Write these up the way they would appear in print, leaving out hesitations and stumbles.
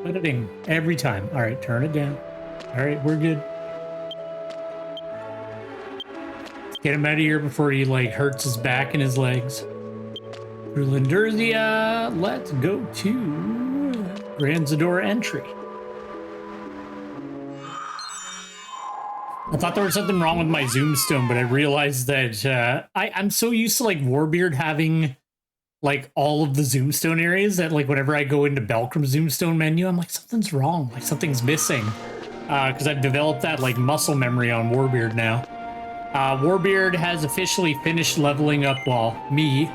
Editing every time. All right, turn it down. All right, we're good. Let's get him out of here before he like hurts his back and his legs. Through Lindurzia, let's go to Grand Zadora entry. I thought there was something wrong with my Zoomstone, but I realized that I'm so used to like Warbeard having like all of the Zoomstone areas that like whenever I go into Belcrum's Zoomstone menu, I'm like, something's wrong, like something's missing. Because I've developed that like muscle memory on Warbeard now. Warbeard has officially finished leveling up, well, me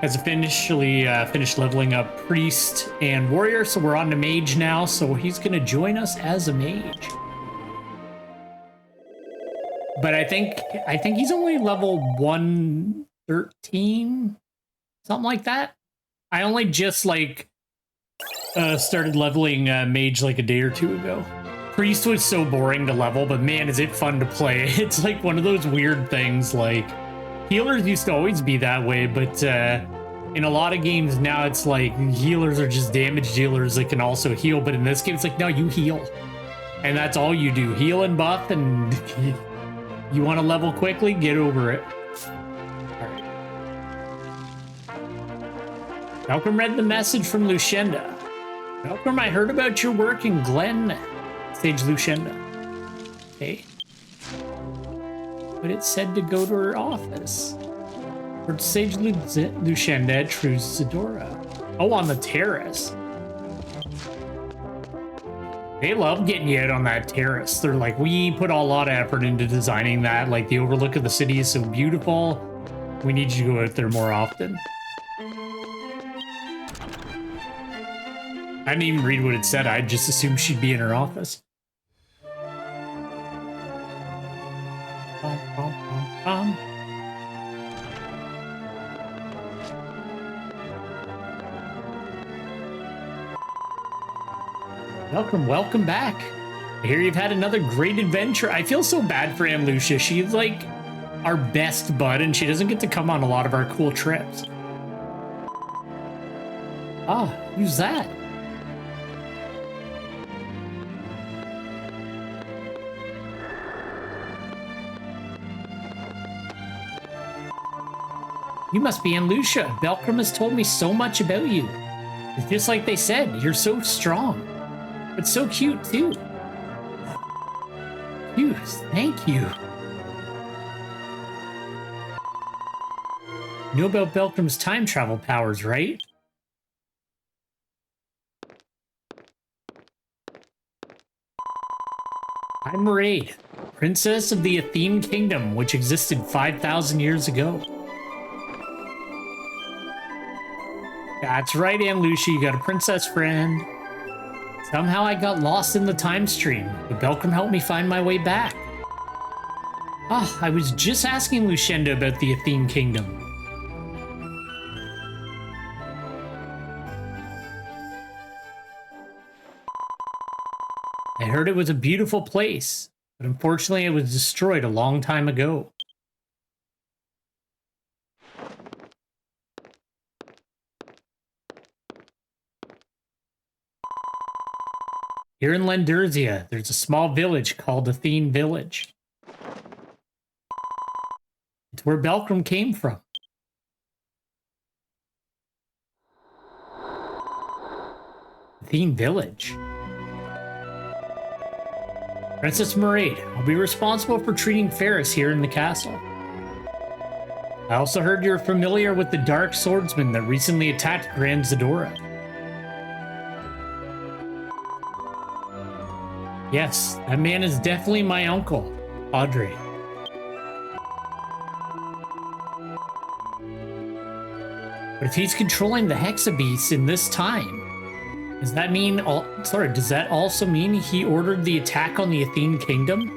has officially finished leveling up Priest and Warrior, so we're on to Mage now, so he's gonna join us as a Mage. But I think he's only level 113, something like that. I only just like started leveling Mage like a day or two ago. Priest was so boring to level, but man, is it fun to play. It's like one of those weird things, like healers used to always be that way, but in a lot of games now it's like healers are just damage dealers that can also heal, but in this game it's like, no, you heal. And that's all you do, heal and buff, and you want to level quickly, get over it. Alright. Malcolm read the message from Lucinda. Malcolm, I heard about your work in Glen. Sage Lucinda. Okay. But it said to go to her office. Or Sage Lucinda at True Zadora. Oh, on the terrace. They love getting you out on that terrace. They're like, we put a lot of effort into designing that. Like, the overlook of the city is so beautiful. We need you to go out there more often. I didn't even read what it said. I just assumed she'd be in her office. Welcome back. I hear you've had another great adventure. I feel so bad for Aunt Lucia. She's like our best bud, and she doesn't get to come on a lot of our cool trips. Ah, who's that? You must be Aunt Lucia. Belcrum has told me so much about you. It's just like they said, you're so strong. But so cute, too. Cute, thank you. You know about Belcrum's time travel powers, right? I'm Maraid, princess of the Athene Kingdom, which existed 5,000 years ago. That's right, Aunt Lucia, you got a princess friend. Somehow I got lost in the time stream, but Belcrum helped me find my way back. Ah, I was just asking Lucinda about the Athene Kingdom. I heard it was a beautiful place, but unfortunately it was destroyed a long time ago. Here in Lindurzia, there's a small village called Athene Village. It's where Belcrum came from. Athene Village. Princess Maraid, I'll be responsible for treating Ferris here in the castle. I also heard you're familiar with the Dark Swordsman that recently attacked Grand Zadora. Yes, that man is definitely my uncle, Audrey. But if he's controlling the Hexabeast in this time, does that mean, does that also mean he ordered the attack on the Athene Kingdom?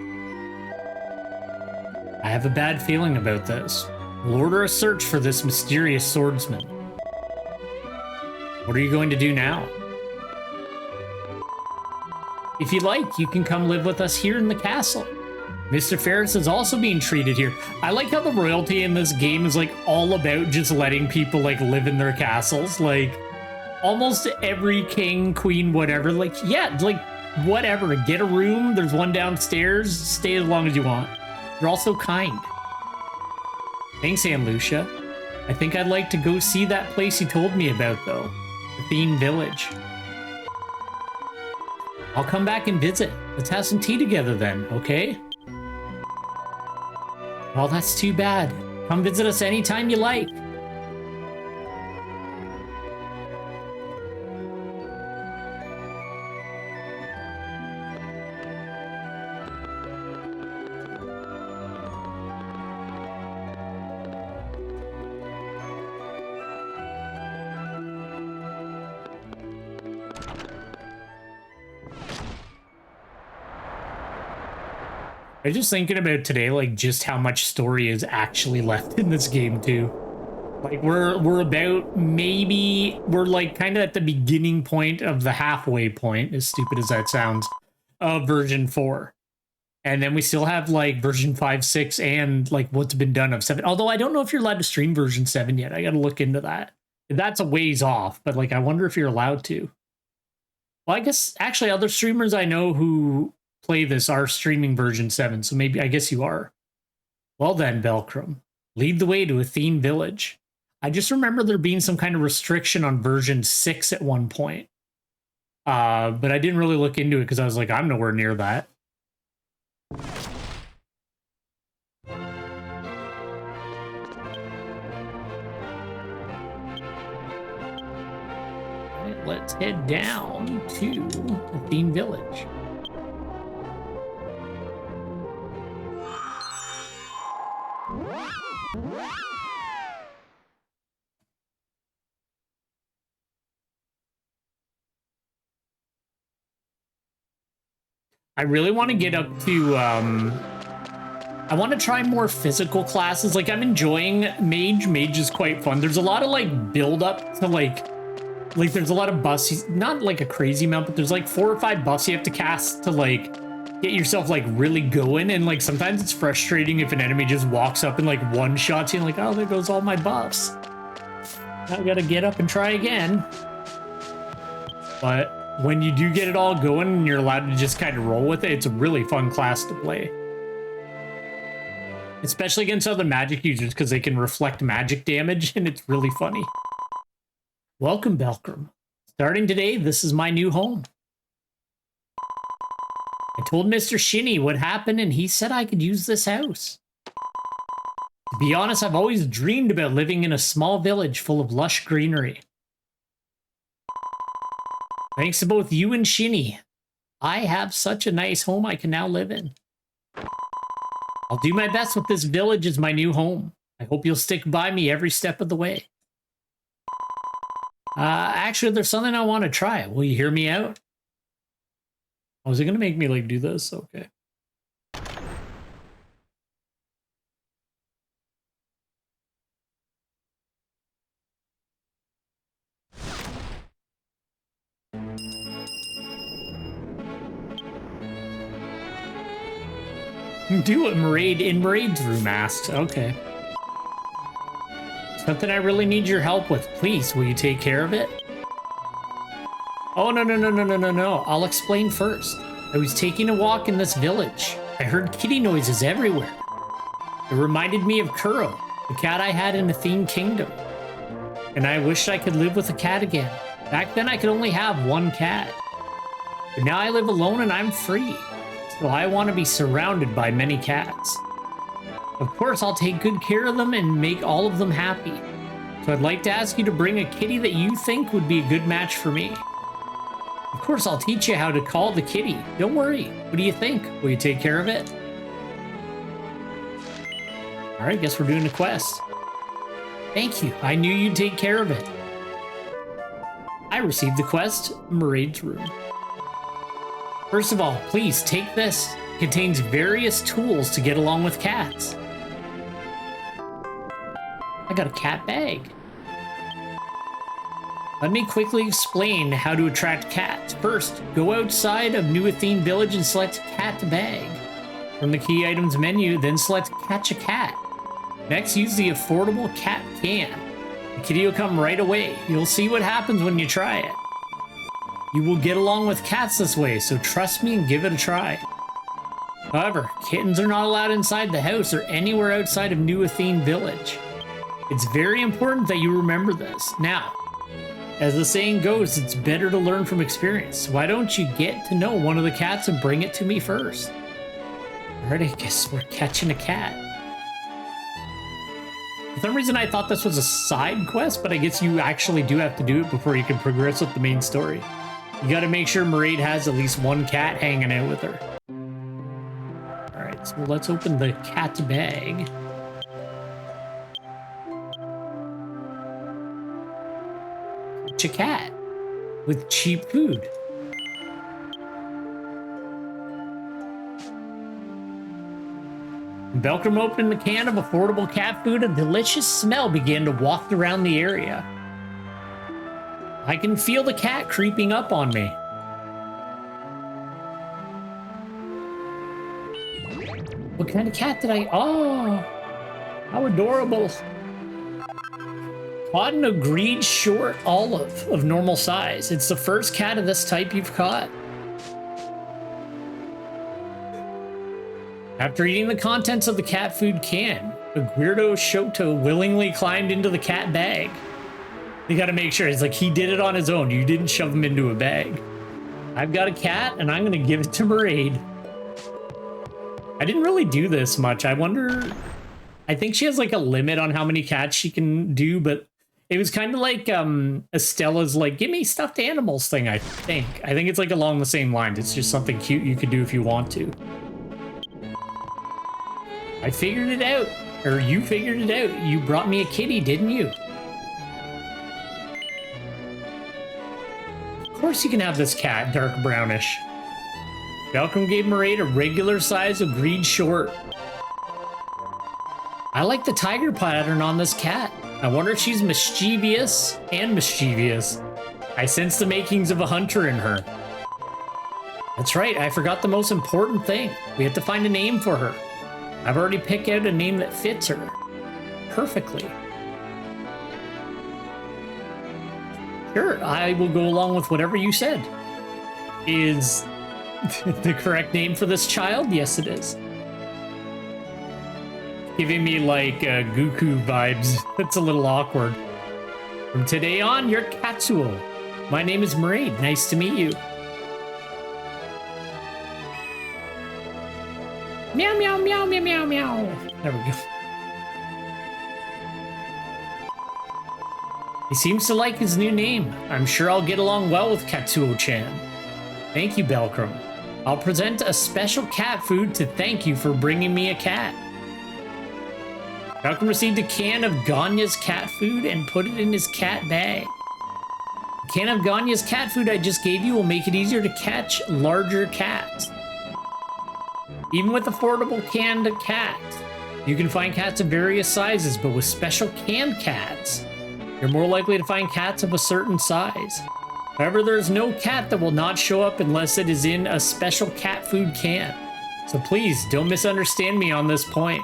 I have a bad feeling about this. We'll order a search for this mysterious swordsman. What are you going to do now? If you like, you can come live with us here in the castle. Mr. Ferris is also being treated here. I like how the royalty in this game is like all about just letting people like live in their castles. Like, almost every king, queen, whatever, like, yeah, like, whatever. Get a room. There's one downstairs. Stay as long as you want. They're also kind. Thanks, Aunt Lucia. I think I'd like to go see that place you told me about, though. The Theme Village. I'll come back and visit. Let's have some tea together then, okay? Well, that's too bad. Come visit us anytime you like. I was just thinking about today, like, just how much story is actually left in this game, too. Like, we're about, maybe, we're, like, kind of at the beginning point of the halfway point, as stupid as that sounds, of version 4. And then we still have, like, version 5, 6, and, like, what's been done of 7. Although I don't know if you're allowed to stream version 7 yet. I gotta look into that. That's a ways off, but, like, I wonder if you're allowed to. Well, I guess, actually, other streamers I know who play this are streaming version 7, so maybe I guess you are. Well then, Belcrum, lead the way to a Theme Village. I just remember there being some kind of restriction on version 6 at one point. But I didn't really look into it because I was like, I'm nowhere near that. Alright, let's head down to the Theme Village. I really want to get up to, I want to try more physical classes. Like, I'm enjoying Mage. Mage is quite fun. There's a lot of, like, build up to, like there's a lot of buffs. Not, like, a crazy amount, but there's, like, 4 or 5 buffs you have to cast to, like, get yourself, like, really going. And, like, sometimes it's frustrating if an enemy just walks up and, like, one-shots you and, like, oh, there goes all my buffs. I gotta get up and try again. But when you do get it all going and you're allowed to just kind of roll with it, it's a really fun class to play. Especially against other magic users, because they can reflect magic damage, and it's really funny. Welcome, Belcrum. Starting today, this is my new home. I told Mr. Shinny what happened, and he said I could use this house. To be honest, I've always dreamed about living in a small village full of lush greenery. Thanks to both you and Shinny, I have such a nice home I can now live in. I'll do my best with this village as my new home. I hope you'll stick by me every step of the way. Actually, there's something I want to try. Will you hear me out? Oh, is it going to make me, like, do this? Okay. Do what Maraid's room asks. Okay. Something I really need your help with. Please, will you take care of it? Oh, no. I'll explain first. I was taking a walk in this village. I heard kitty noises everywhere. It reminded me of Kuro, the cat I had in the Theme Kingdom. And I wished I could live with a cat again. Back then I could only have one cat. But now I live alone and I'm free. So I want to be surrounded by many cats. Of course, I'll take good care of them and make all of them happy. So I'd like to ask you to bring a kitty that you think would be a good match for me. Of course, I'll teach you how to call the kitty. Don't worry. What do you think? Will you take care of it? All right, guess we're doing a quest. Thank you. I knew you'd take care of it. I received the quest, Maraid's room. First of all, please take this. It contains various tools to get along with cats. I got a cat bag. Let me quickly explain how to attract cats. First, go outside of New Athene Village and select Cat Bag. From the key items menu, then select Catch a Cat. Next, use the affordable cat can. The kitty will come right away. You'll see what happens when you try it. You will get along with cats this way, so trust me and give it a try. However, kittens are not allowed inside the house or anywhere outside of New Athene Village. It's very important that you remember this. Now, as the saying goes, it's better to learn from experience. Why don't you get to know one of the cats and bring it to me first? Alright, I guess we're catching a cat. For some reason I thought this was a side quest, but I guess you actually do have to do it before you can progress with the main story. You gotta make sure Mairead has at least one cat hanging out with her. Alright, so let's open the cat's bag. Catch a cat with cheap food. Belkram opened the can of affordable cat food. A delicious smell began to waft around the area. I can feel the cat creeping up on me. What kind of cat did I... Oh, how adorable. Caught an agreed short olive of normal size. It's the first cat of this type you've caught. After eating the contents of the cat food can, Aguirdo Shoto willingly climbed into the cat bag. You gotta make sure, it's like he did it on his own. You didn't shove him into a bag. I've got a cat and I'm gonna give it to Mairead. I didn't really do this much. I wonder, I think she has like a limit on how many cats she can do, but it was kind of like Estella's like, give me stuffed animals thing, I think. I think it's like along the same lines. It's just something cute you could do if you want to. I figured it out. Or you figured it out. You brought me a kitty, didn't you? Of course you can have this cat, dark brownish. Belkram gave Mairead a regular size agreed short. I like the tiger pattern on this cat. I wonder if she's mischievous and mischievous. I sense the makings of a hunter in her. That's right, I forgot the most important thing. We have to find a name for her. I've already picked out a name that fits her perfectly. Sure, I will go along with whatever you said. Is the correct name for this child? Yes, it is. Giving me like Goku vibes. That's a little awkward. From today on, you're Katsuo. My name is Mairead. Nice to meet you. Meow, meow, meow, meow, meow, meow. There we go. He seems to like his new name. I'm sure I'll get along well with Katsuo-chan. Thank you, Belkram. I'll present a special cat food to thank you for bringing me a cat. Belkram received a can of Ganya's cat food and put it in his cat bag. The can of Ganya's cat food I just gave you will make it easier to catch larger cats. Even with affordable canned cats, you can find cats of various sizes, but with special canned cats, you're more likely to find cats of a certain size. However, there is no cat that will not show up unless it is in a special cat food can. So please, don't misunderstand me on this point.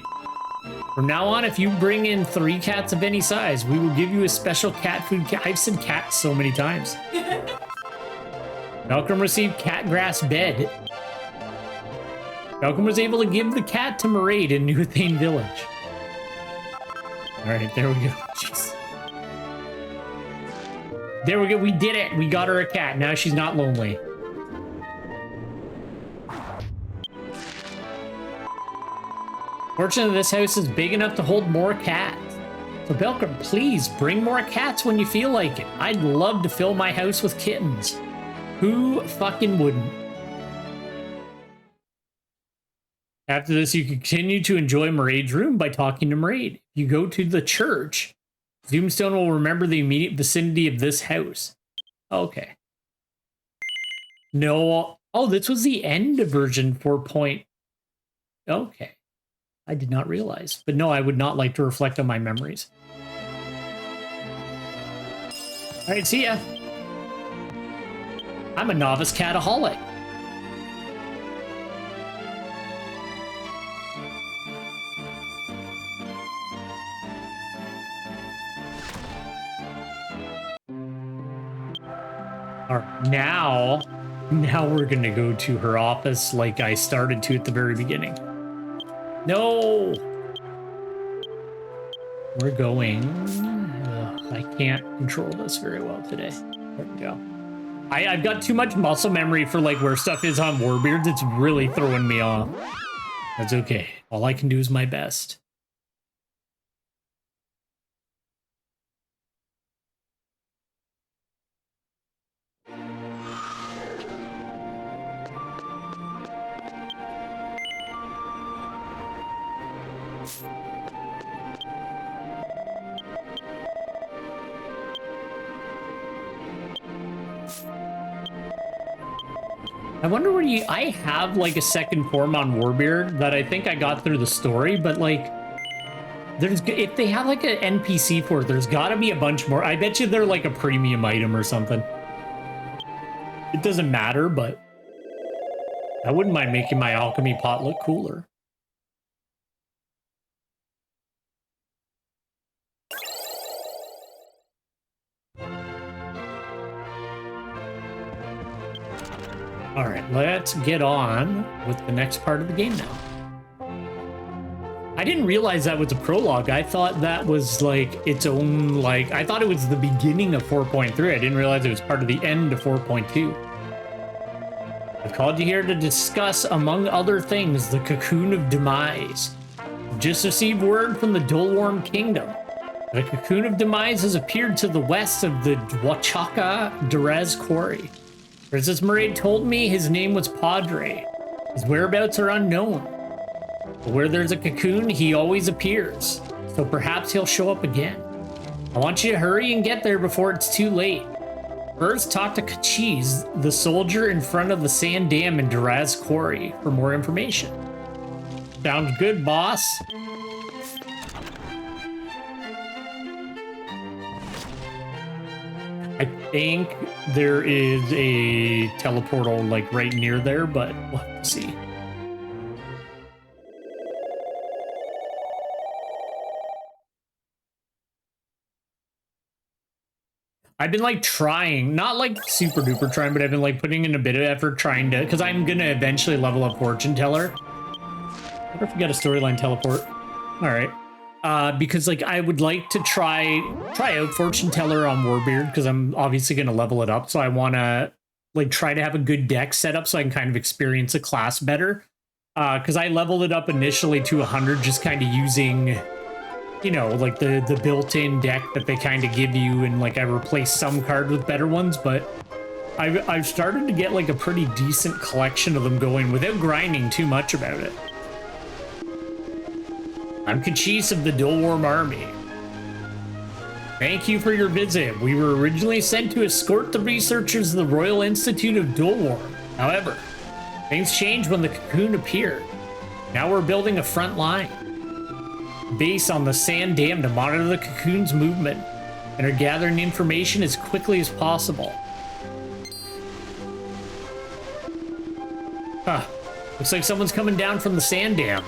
From now on, if you bring in 3 cats of any size, we will give you a special cat food can. I've said cat so many times. Belkram received cat grass bed. Belkram was able to give the cat to Mairead in New Athene Village. Alright, there we go. Jeez. There we go, we did it! We got her a cat, now she's not lonely. Fortunately, this house is big enough to hold more cats. So Belkram, please, bring more cats when you feel like it. I'd love to fill my house with kittens. Who fucking wouldn't? After this, you can continue to enjoy Mairead's room by talking to Mairead. If you go to the church, Zoomstone will remember the immediate vicinity of this house. Okay. No. Oh, this was the end of version 4. Okay. I did not realize. But no, I would not like to reflect on my memories. All right, see ya. I'm a novice cataholic. Now we're gonna go to her office like I started to at the very beginning. No! We're going... I can't control this very well today. There we go. I've got too much muscle memory for like where stuff is on Warbeards. It's really throwing me off. That's okay. All I can do is my best. I wonder where I have like a second form on Warbeard that I think I got through the story, but like if they have like an NPC for it, there's gotta be a bunch more. I bet you they're like a premium item or something. It doesn't matter, but I wouldn't mind making my alchemy pot look cooler. All right, let's get on with the next part of the game now. I didn't realize that was a prologue. I thought that was like its own, like, I thought it was the beginning of 4.3. I didn't realize it was part of the end of 4.2. I've called you here to discuss, among other things, the Cocoon of Demise. Just received word from the Dulworm Kingdom. The Cocoon of Demise has appeared to the west of the Dwachaka Derez Quarry. Princess Maraid told me his name was Padre. His whereabouts are unknown. But where there's a cocoon, he always appears. So perhaps he'll show up again. I want you to hurry and get there before it's too late. First, talk to Kachiz, the soldier in front of the sand dam in Duraz Quarry, for more information. Sounds good, boss. I think there is a teleportal like right near there, but we'll have to see. I've been like trying, not like super duper trying, but I've been like putting in a bit of effort trying to, because I'm gonna eventually level up Fortune Teller. I wonder if we got a storyline teleport. All right. Because like I would like to try out Fortune Teller on Warbeard, because I'm obviously going to level it up. So I want to like try to have a good deck set up so I can kind of experience a class better. Because I leveled it up initially to 100, just kind of using, you know, like the built-in deck that they kind of give you, and like I replaced some cards with better ones, but I've started to get like a pretty decent collection of them going without grinding too much about it. I'm Kachiz of the Dulworm Army. Thank you for your visit. We were originally sent to escort the researchers of the Royal Institute of Dulworm. However, things changed when the cocoon appeared. Now we're building a front line base on the sand dam to monitor the cocoon's movement and are gathering information as quickly as possible. Huh. Looks like someone's coming down from the sand dam.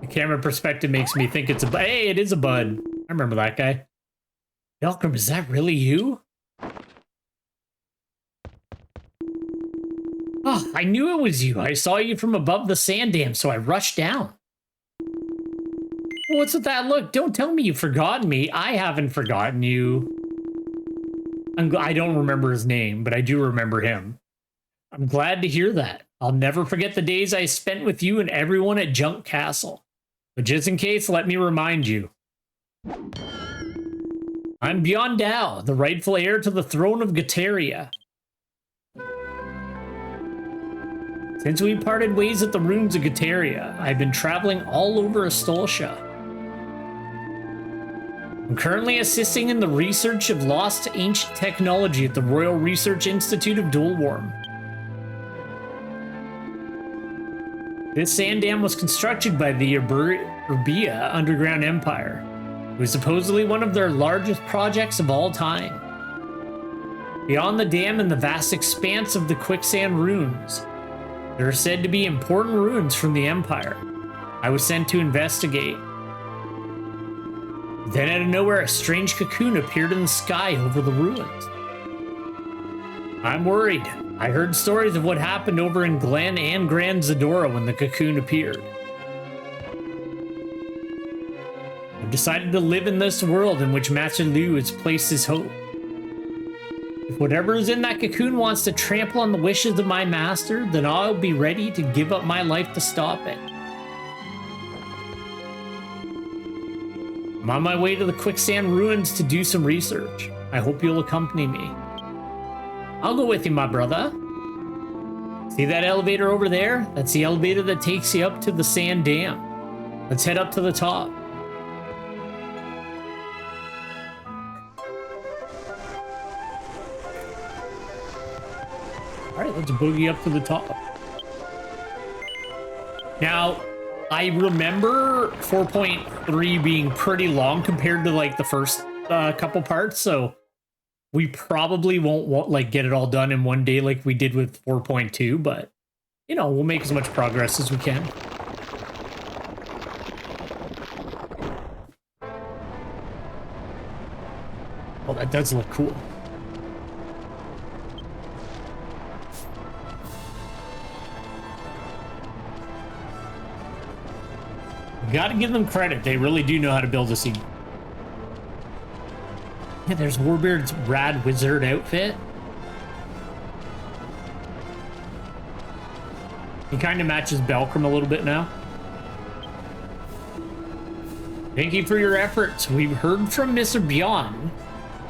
The camera perspective makes me think it's a bud. Hey, it is a bud. I remember that guy. Velcrum, is that really you? Oh, I knew it was you. I saw you from above the sand dam, so I rushed down. What's with that look? Don't tell me you've forgotten me. I haven't forgotten you. I don't remember his name, but I do remember him. I'm glad to hear that. I'll never forget the days I spent with you and everyone at Junk Castle. But just in case, let me remind you. I'm Biondao, the rightful heir to the throne of Gateria. Since we parted ways at the ruins of Gateria, I've been traveling all over Astolsha. I'm currently assisting in the research of lost ancient technology at the Royal Research Institute of Dulworm. This sand dam was constructed by the Urbia Underground Empire. It was supposedly one of their largest projects of all time. Beyond the dam and the vast expanse of the quicksand ruins, There are said to be important ruins from the Empire. I was sent to investigate. Then out of nowhere, a strange cocoon appeared in the sky over the ruins. I'm worried. I heard stories of what happened over in Glen and Grand Zadora when the cocoon appeared. I've decided to live in this world in which Master Liu has placed his hope. If whatever is in that cocoon wants to trample on the wishes of my master, then I'll be ready to give up my life to stop it. I'm on my way to the quicksand ruins to do some research. I hope you'll accompany me. I'll go with you, my brother. See that elevator over there? That's the elevator that takes you up to the sand dam. Let's head up to the top. All right, let's boogie up to the top. Now, I remember 4.3 being pretty long compared to like the first couple parts, so we probably won't like get it all done in one day like we did with 4.2, but you know, we'll make as much progress as we can. Oh, that does look cool. Gotta give them credit. They really do know how to build a scene. Yeah, there's Warbeard's rad wizard outfit. He kind of matches Belcrum a little bit now. Thank you for your efforts. We've heard from Mr. Beyond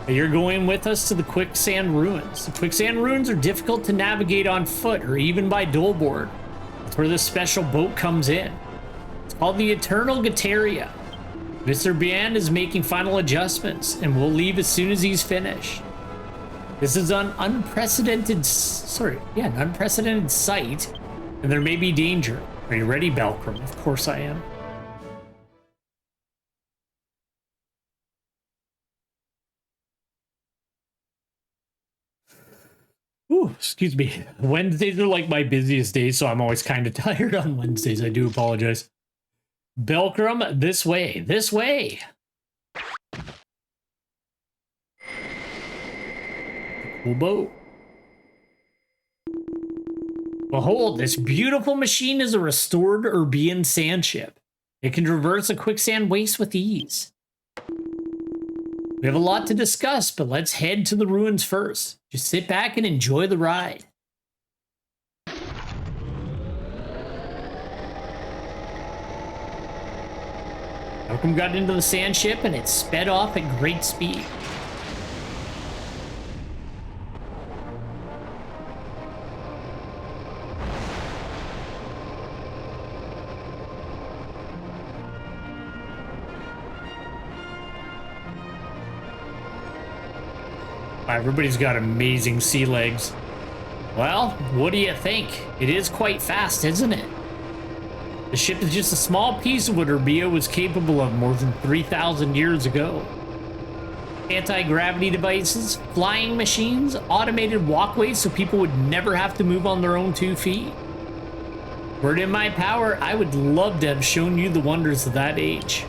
that you're going with us to the quicksand ruins. The quicksand ruins are difficult to navigate on foot or even by doleboard. That's where this special boat comes in. It's called the Eternal Gataria. Mr. Bian is making final adjustments and will leave as soon as he's finished. This is an unprecedented sight, and there may be danger. Are you ready, Belcrum? Of course I am. Ooh, excuse me. Wednesdays are like my busiest days, so I'm always kind of tired on Wednesdays. I do apologize. Belcrum, this way, this way. Cool boat. Behold, this beautiful machine is a restored Urbian sand ship. It can traverse a quicksand waste with ease. We have a lot to discuss, but let's head to the ruins first. Just sit back and enjoy the ride. Malcolm got into the sand ship and it sped off at great speed. Everybody's got amazing sea legs. Well, what do you think? It is quite fast, isn't it? The ship is just a small piece of what Urbia was capable of more than 3,000 years ago. Anti-gravity devices, flying machines, automated walkways so people would never have to move on their own 2 feet. Were it in my power, I would love to have shown you the wonders of that age.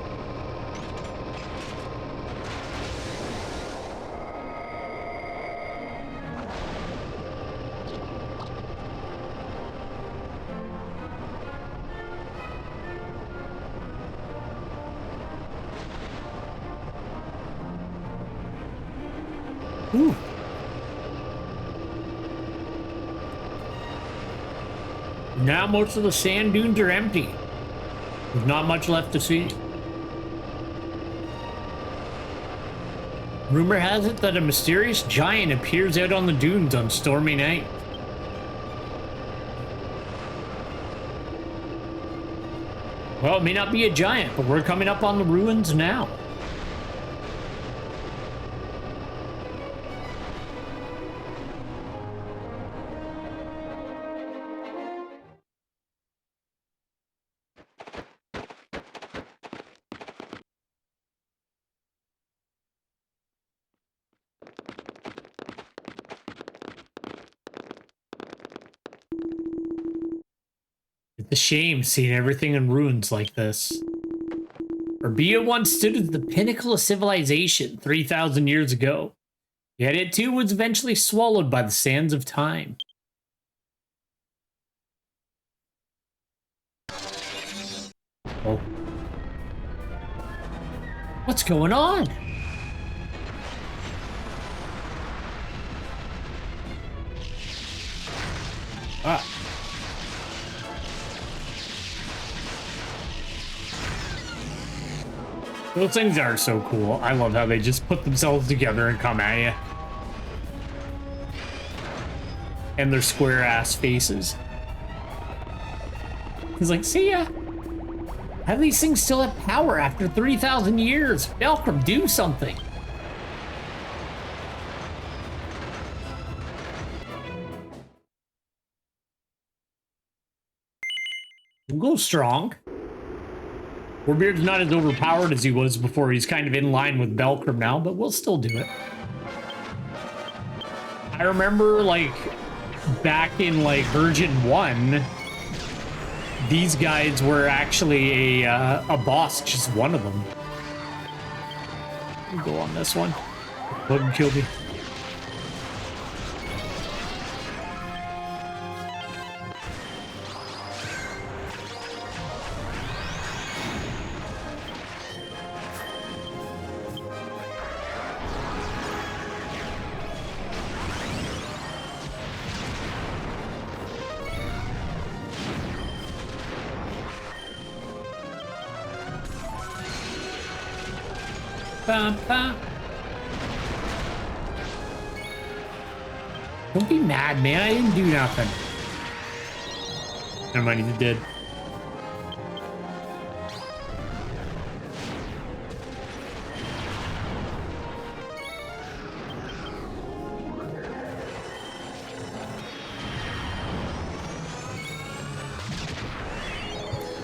Ooh. Now most of the sand dunes are empty. There's not much left to see. Rumor has it that a mysterious giant appears out on the dunes on stormy nights. Well, it may not be a giant, but we're coming up on the ruins now. It's a shame seeing everything in ruins like this. Orbia once stood at the pinnacle of civilization 3,000 years ago. Yet it too was eventually swallowed by the sands of time. Oh. What's going on? Ah. Those things are so cool. I love how they just put themselves together and come at you. And their square ass faces. He's like, see ya. How do these things still have power after 3,000 years? Belcrum, do something. We'll go strong. Warbeard's not as overpowered as he was before. He's kind of in line with Belcrum now, but we'll still do it. I remember, like, back in, like, version 1, these guys were actually a boss, just one of them. We'll go on this one. Bug killed me. Don't be mad, man. I didn't do nothing. Never mind, he's dead.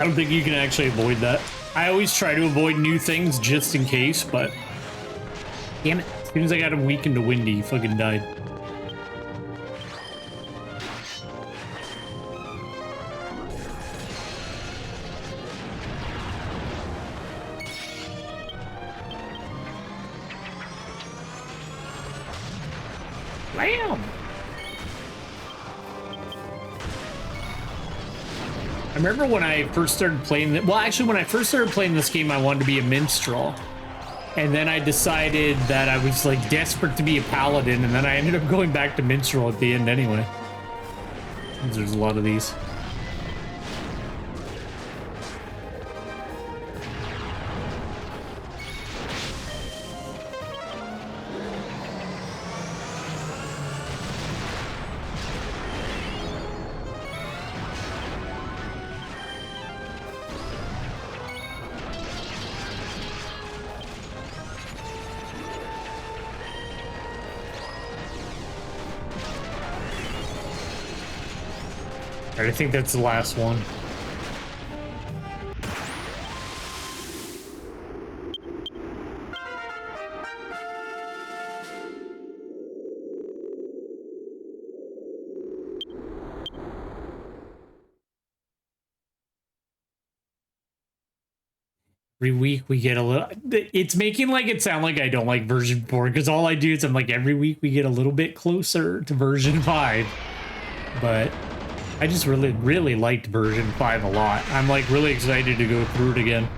I don't think you can actually avoid that. I always try to avoid new things just in case, but damn it. As soon as I got him weakened to Windy, he fucking died. Bam! I remember when I first started playing it. Well, actually, when I first started playing this game, I wanted to be a minstrel. And then I decided that I was, like, desperate to be a paladin, and then I ended up going back to minstrel at the end anyway. There's a lot of these. I think that's the last one. Every week we get a little... It's making like it sound like I don't like version 4, because all I do is I'm like, every week we get a little bit closer to version 5. But I just really liked version 5 a lot. I'm like really excited to go through it again.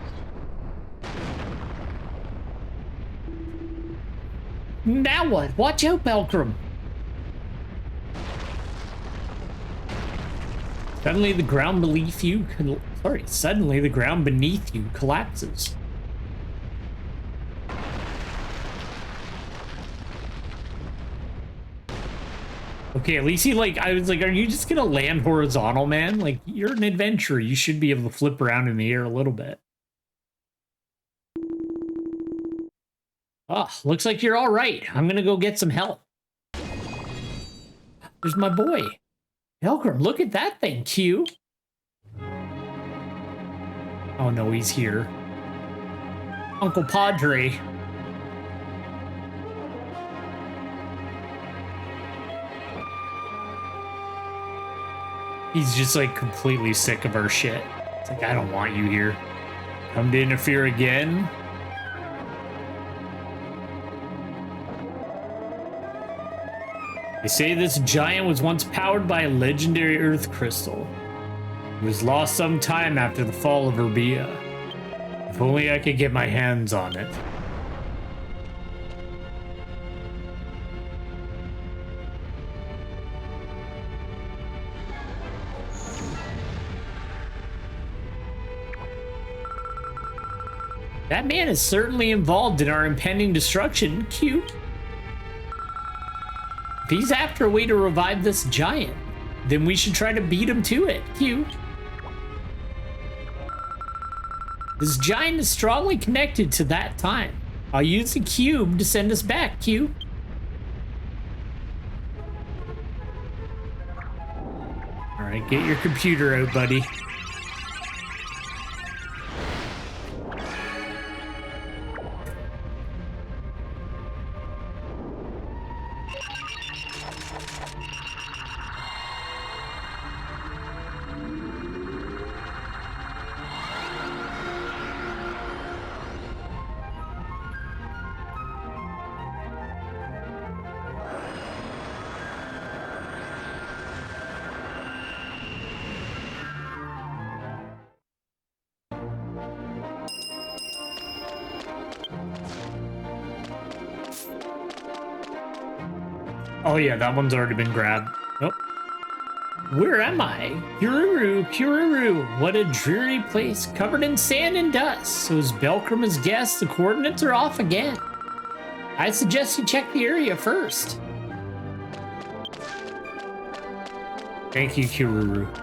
Now what? Watch out, Belcrum. Suddenly the ground beneath you suddenly the ground beneath you collapses. Okay, at least he, like, I was like, are you just gonna land horizontal, man? Like, you're an adventurer. You should be able to flip around in the air a little bit. Oh, looks like you're all right. I'm gonna go get some help. There's my boy. Belcrum, look at that thing, Q. Oh no, he's here. Uncle Padre. He's just like completely sick of our shit. It's like, I don't want you here. Come to interfere again? They say this giant was once powered by a legendary earth crystal. It was lost some time after the fall of Urbia. If only I could get my hands on it. That man is certainly involved in our impending destruction. Cute. If he's after a way to revive this giant, then we should try to beat him to it. Cute. This giant is strongly connected to that time. I'll use the cube to send us back. Cute. All right, get your computer out, buddy. Oh yeah, that one's already been grabbed. Nope. Where am I? Kururu, Kururu. What a dreary place, covered in sand and dust. So as Belkram has guessed, the coordinates are off again. I suggest you check the area first. Thank you, Kururu.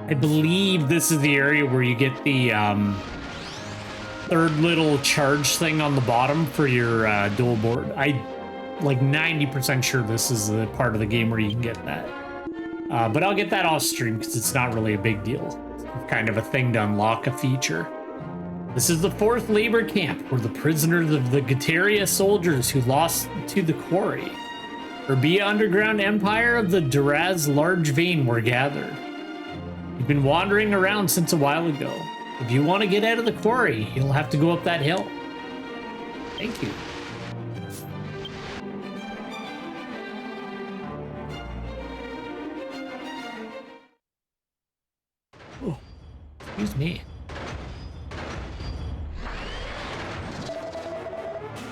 I believe this is the area where you get the third little charge thing on the bottom for your dual board. I like 90% sure this is the part of the game where you can get that. But I'll get that off stream because it's not really a big deal. It's kind of a thing to unlock a feature. This is the 4th labor camp where the prisoners of the Gitaria soldiers who lost to the quarry, Urbia underground empire of the Duraz large vein were gathered. You've been wandering around since a while ago. If you want to get out of the quarry, you'll have to go up that hill. Thank you. Oh, excuse me.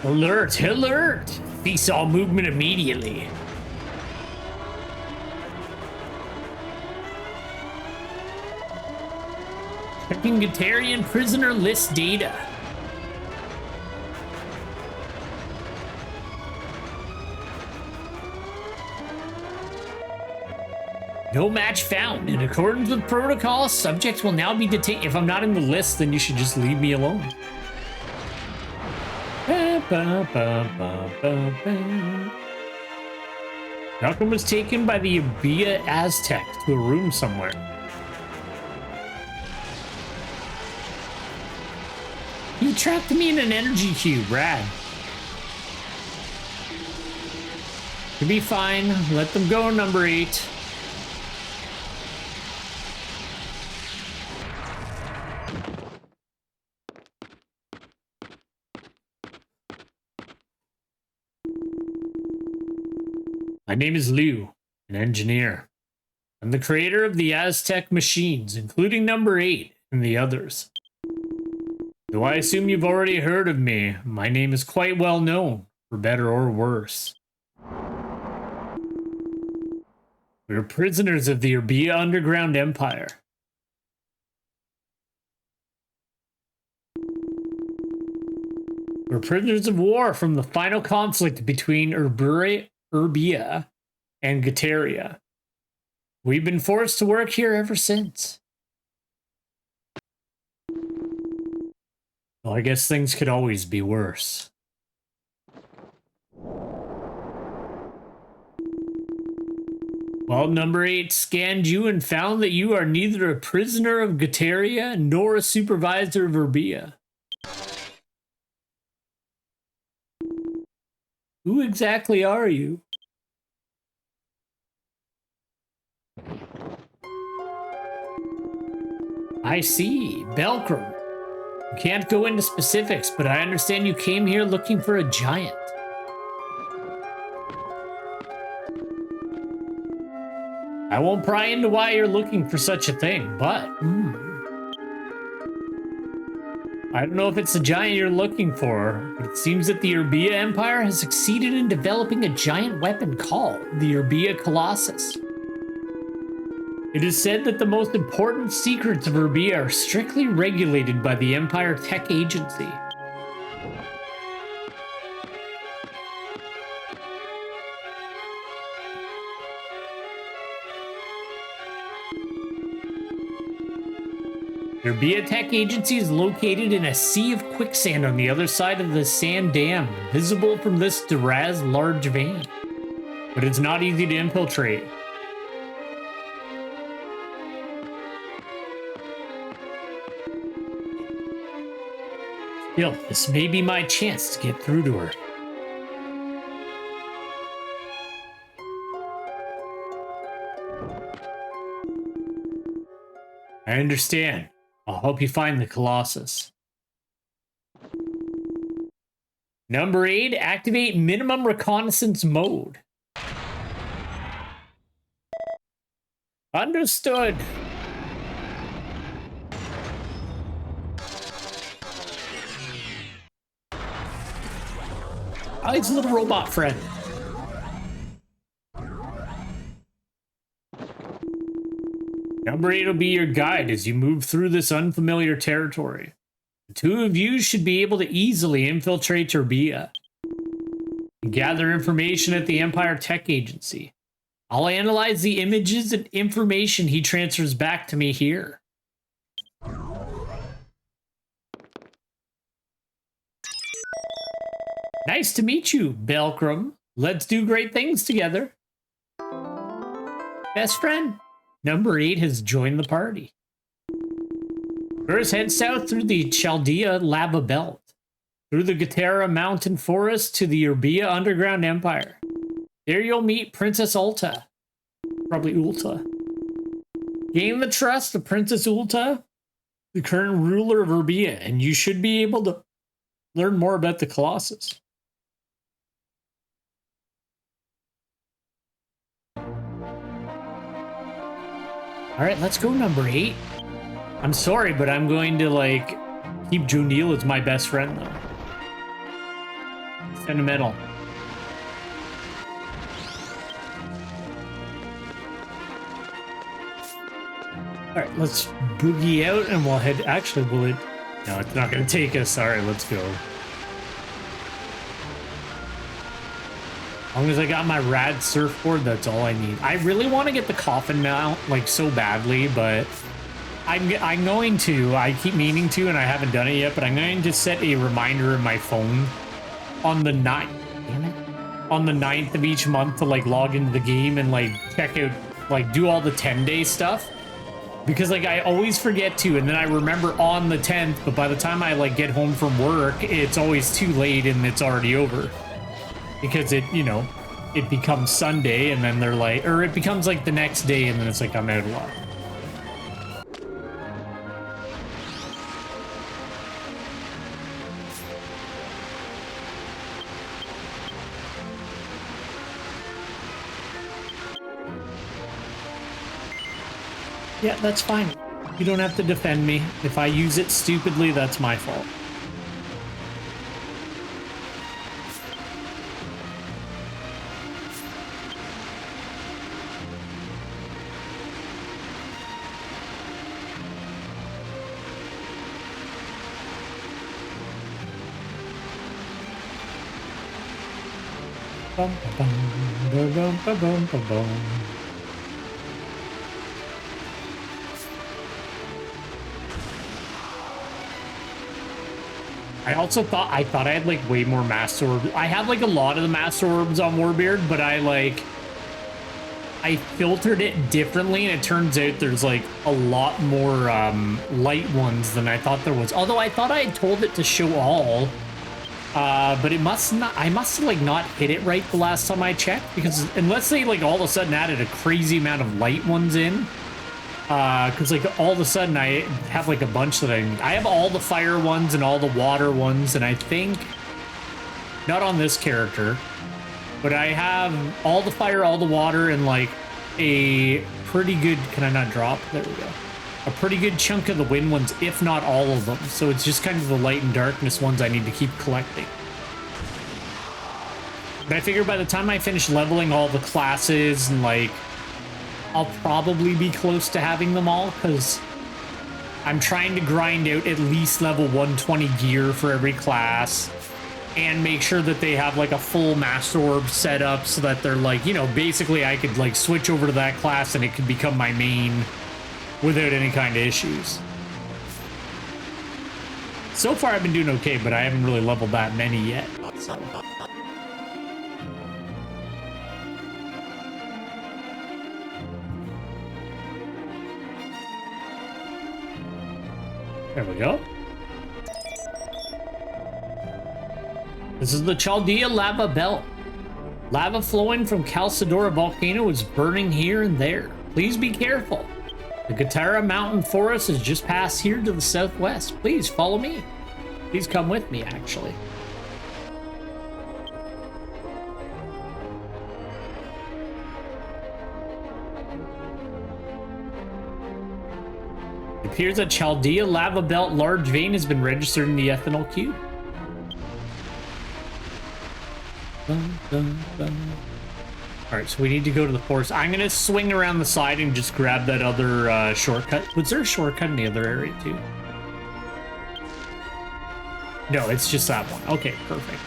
Alert! Alert! Cease all movement immediately. Checking Gitarian prisoner list data. No match found. In accordance with protocol, subjects will now be detained. If I'm not in the list, then you should just leave me alone. Malcolm was taken by the Urbia Aztec to a room somewhere. You trapped me in an energy cube, rad. You'll be fine. Let them go, number 8. My name is Liu, an engineer. I'm the creator of the Aztec machines, including number 8 and the others. Though I assume you've already heard of me, my name is quite well known, for better or worse. We're prisoners of the Urbia Underground Empire. We're prisoners of war from the final conflict between Urbia and Gitaria. We've been forced to work here ever since. Well, I guess things could always be worse. Well, number 8 scanned you and found that you are neither a prisoner of Gitaria nor a supervisor of Urbia. Who exactly are you? I see. Belkram. You can't go into specifics, but I understand you came here looking for a giant. I won't pry into why you're looking for such a thing, but I don't know if it's the giant you're looking for, but it seems that the Urbia Empire has succeeded in developing a giant weapon called the Urbia Colossus. It is said that the most important secrets of Urbia are strictly regulated by the Empire Tech Agency. The Urbia Tech Agency is located in a sea of quicksand on the other side of the sand dam, visible from this Duraz large vein. But it's not easy to infiltrate. Still, this may be my chance to get through to her. I understand. I'll help you find the Colossus. Number 8, activate minimum reconnaissance mode. Understood. Oh, he's a little robot friend. Number 8 will be your guide as you move through this unfamiliar territory. The two of you should be able to easily infiltrate Urbia and gather information at the Empire Tech Agency. I'll analyze the images and information he transfers back to me here. Nice to meet you, Belkram. Let's do great things together. Best friend. Number 8 has joined the party. First, head south through the Chaldea Lava Belt, through the Gatera Mountain Forest to the Urbia Underground Empire. There you'll meet Princess Ulta. Probably Ulta. Gain the trust of Princess Ulta, the current ruler of Urbia, and you should be able to learn more about the Colossus. All right, let's go, number 8. I'm sorry, but I'm going to, like, keep Jonil as my best friend, though. Sentimental. All right, let's boogie out, and we'll head... Actually, will it... No, it's not going to take us. All right, let's go. As long as I got my rad surfboard, that's all I need. I really want to get the coffin mount, like, so badly, but I'm going to. I keep meaning to, and I haven't done it yet, but I'm going to set a reminder in my phone on the 9th. Damn it. On the 9th of each month to, like, log into the game and, like, check out, like, do all the 10-day stuff. Because, like, I always forget to, and then I remember on the 10th, but by the time I, like, get home from work, it's always too late and it's already over. Because it, you know, it becomes Sunday and then they're like, or it becomes like the next day and then it's like, I'm out of luck. Yeah, that's fine. You don't have to defend me. If I use it stupidly, that's my fault. Bum, ba-bum, ba-bum, ba-bum, ba-bum. I thought I had like way more master orbs. I have like a lot of the master orbs on Warbeard, but I filtered it differently, and it turns out there's like a lot more light ones than I thought there was. Although I thought I had told it to show all, But it must not, I must have like not hit it right the last time I checked, because unless they like all of a sudden added a crazy amount of light ones in, because like all of a sudden I have like a bunch that I have all the fire ones and all the water ones, and I think not on this character, but I have all the fire, all the water, and like a pretty good, can I not drop? There we go. A pretty good chunk of the wind ones, if not all of them. So it's just kind of the light and darkness ones I need to keep collecting. But I figure by the time I finish leveling all the classes, and like, I'll probably be close to having them all, because I'm trying to grind out at least level 120 gear for every class, and make sure that they have like a full master orb set up so that they're like, you know, basically I could like switch over to that class and it could become my main without any kind of issues. So far I've been doing okay, but I haven't really leveled that many yet. So. There we go. This is the Chaldea lava belt. Lava flowing from Calcidora volcano is burning here and there. Please be careful. The Katara mountain forest is just past here to the southwest. Please follow me. Please come with me, actually. It appears that Chaldea lava belt large vein has been registered in the ethanol cube. Dun, dun, dun. All right, so we need to go to the forest. I'm gonna swing around the side and just grab that other shortcut. Was there a shortcut in the other area too? No, it's just that one. Okay, perfect.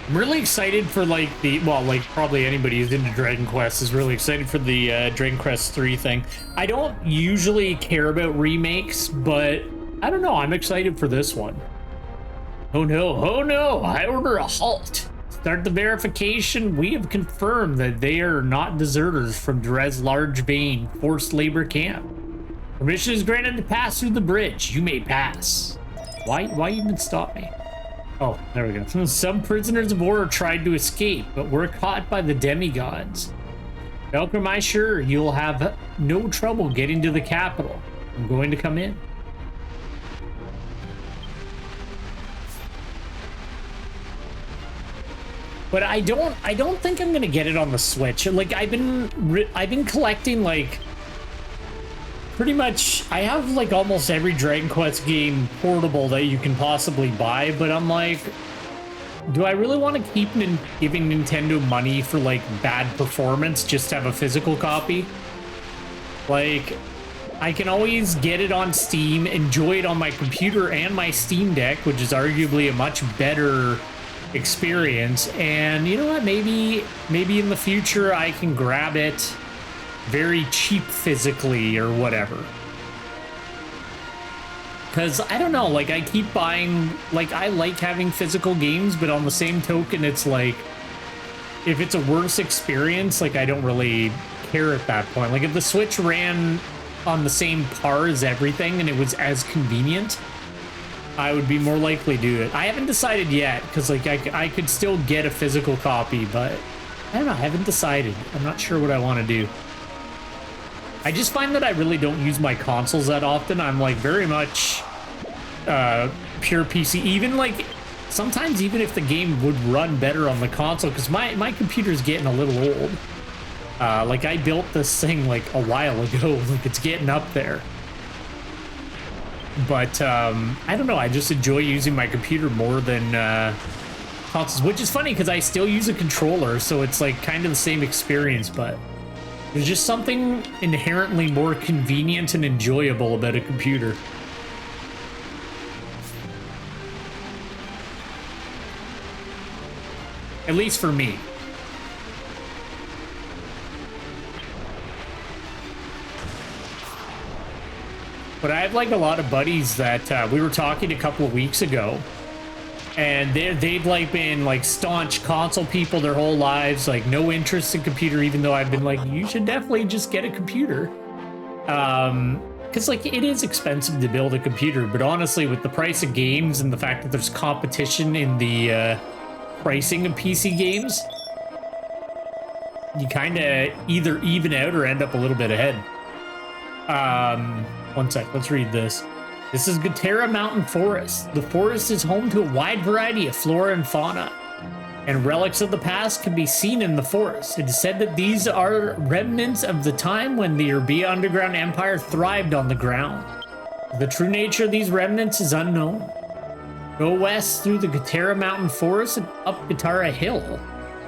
I'm really excited for like the, well, like probably anybody who's into Dragon Quest is really excited for the Dragon Quest 3 thing. I don't usually care about remakes, but I don't know, I'm excited for this one. Oh no, I order a halt. Start the verification. We have confirmed that they are not deserters from Drez Large Vein forced labor camp. Permission is granted to pass through the bridge. You may pass. Why even stop me? Oh, there we go. Some prisoners of war tried to escape, but were caught by the demigods. Welcome, I'm sure you'll have no trouble getting to the capital. I'm going to come in. But I don't think I'm gonna get it on the Switch. Like I've been collecting like pretty much, I have like almost every Dragon Quest game portable that you can possibly buy, but I'm like, do I really want to keep giving Nintendo money for like bad performance just to have a physical copy? Like, I can always get it on Steam, enjoy it on my computer and my Steam Deck, which is arguably a much better experience. And you know what, maybe in the future I can grab it very cheap physically or whatever. Because I don't know, like I keep buying, like I like having physical games, but on the same token it's like, if it's a worse experience, like I don't really care at that point. Like if the Switch ran on the same par as everything and it was as convenient, I would be more likely to do it. I haven't decided yet, because like I could still get a physical copy, but I don't know, I haven't decided. I'm not sure what I want to do. I just find that I really don't use my consoles that often. I'm like very much pure PC. Even like sometimes even if the game would run better on the console, because my computer's getting a little old. Like I built this thing like a while ago. Like it's getting up there. But I don't know, I just enjoy using my computer more than consoles, which is funny because I still use a controller, so it's like kind of the same experience, but there's just something inherently more convenient and enjoyable about a computer. At least for me. But I have like a lot of buddies that we were talking a couple of weeks ago, and they've like been like staunch console people their whole lives, like no interest in computer, even though I've been like, you should definitely just get a computer. Because like it is expensive to build a computer, but honestly, with the price of games and the fact that there's competition in the pricing of PC games, you kind of either even out or end up a little bit ahead. One sec, let's read this. This is Gatera Mountain Forest. The forest is home to a wide variety of flora and fauna, and relics of the past can be seen in the forest. It is said that these are remnants of the time when the Urbia Underground Empire thrived on the ground. The true nature of these remnants is unknown. Go west through the Gatera Mountain Forest and up Gatara Hill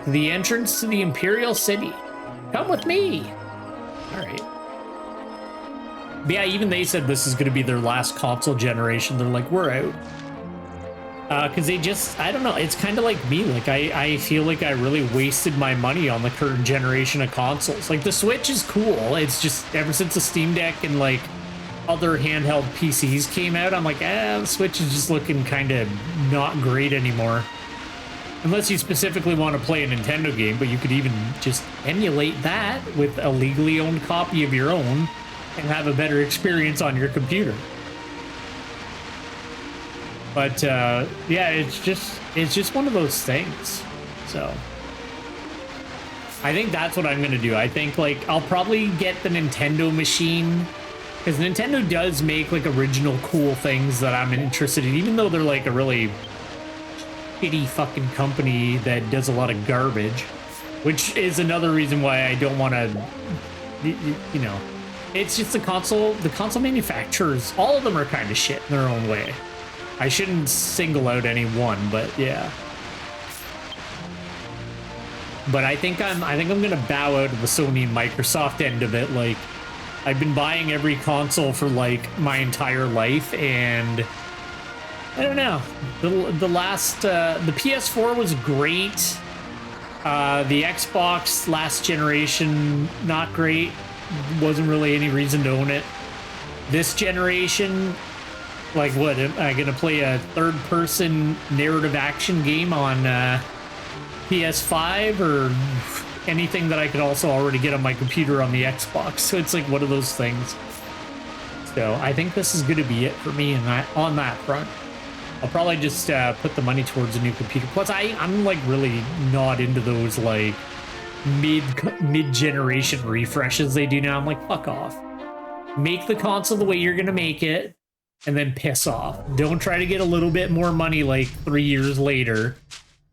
to the entrance to the Imperial City. Come with me! Alright. But yeah, even they said this is going to be their last console generation. They're like, we're out. Because they just, I don't know, it's kind of like me. Like, I feel like I really wasted my money on the current generation of consoles. Like, the Switch is cool. It's just, ever since the Steam Deck and, like, other handheld PCs came out, I'm like, the Switch is just looking kind of not great anymore. Unless you specifically want to play a Nintendo game, but you could even just emulate that with a legally owned copy of your own and have a better experience on your computer. But yeah, it's just one of those things. So I think that's what I'm gonna do. I think like I'll probably get the Nintendo machine, because Nintendo does make like original cool things that I'm interested in, even though they're like a really shitty fucking company that does a lot of garbage, which is another reason why I don't want to, you know, it's just the console manufacturers, all of them are kind of shit in their own way. I shouldn't single out any one, but yeah. But I think I'm gonna bow out of the Sony and Microsoft end of it. Like, I've been buying every console for like my entire life, and I don't know. The last the PS4 was great. The Xbox last generation, not great. Wasn't really any reason to own it. This generation, like, what, am I gonna play a third-person narrative action game on PS5 or anything that I could also already get on my computer on the Xbox? So it's like one of those things. So I think this is gonna be it for me on that front. I'll probably just put the money towards a new computer. Plus, I'm like really not into those like mid-generation refreshes they do now. I'm like, fuck off. Make the console the way you're gonna make it, and then piss off. Don't try to get a little bit more money like 3 years later.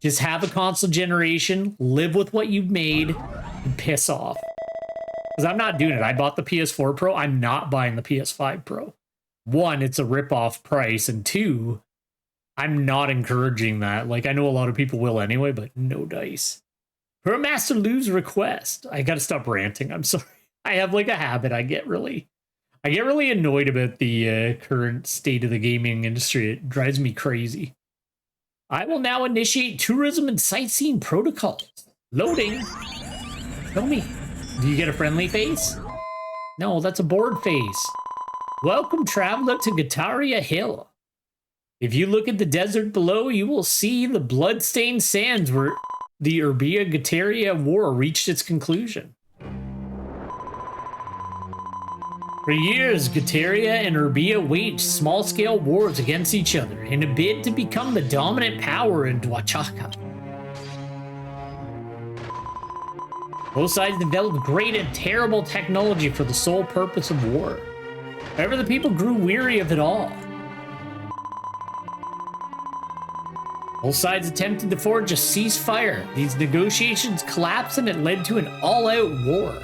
Just have a console generation, live with what you've made, and piss off. Because I'm not doing it. I bought the PS4 Pro. I'm not buying the PS5 Pro. One, it's a rip-off price, and two, I'm not encouraging that. Like, I know a lot of people will anyway, but no dice. Per Master Lou's request. I gotta stop ranting. I'm sorry. I have like a habit. I get really annoyed about the current state of the gaming industry. It drives me crazy. I will now initiate tourism and sightseeing protocols. Loading. Show me. Do you get a friendly face? No, that's a bored face. Welcome, traveler, to Gataria Hill. If you look at the desert below, you will see the blood-stained sands where the Urbia-Gataria War reached its conclusion. For years, Gataria and Urbia waged small-scale wars against each other in a bid to become the dominant power in Dwachaka. Both sides developed great and terrible technology for the sole purpose of war. However, the people grew weary of it all. Both sides attempted to forge a ceasefire. These negotiations collapsed and it led to an all-out war.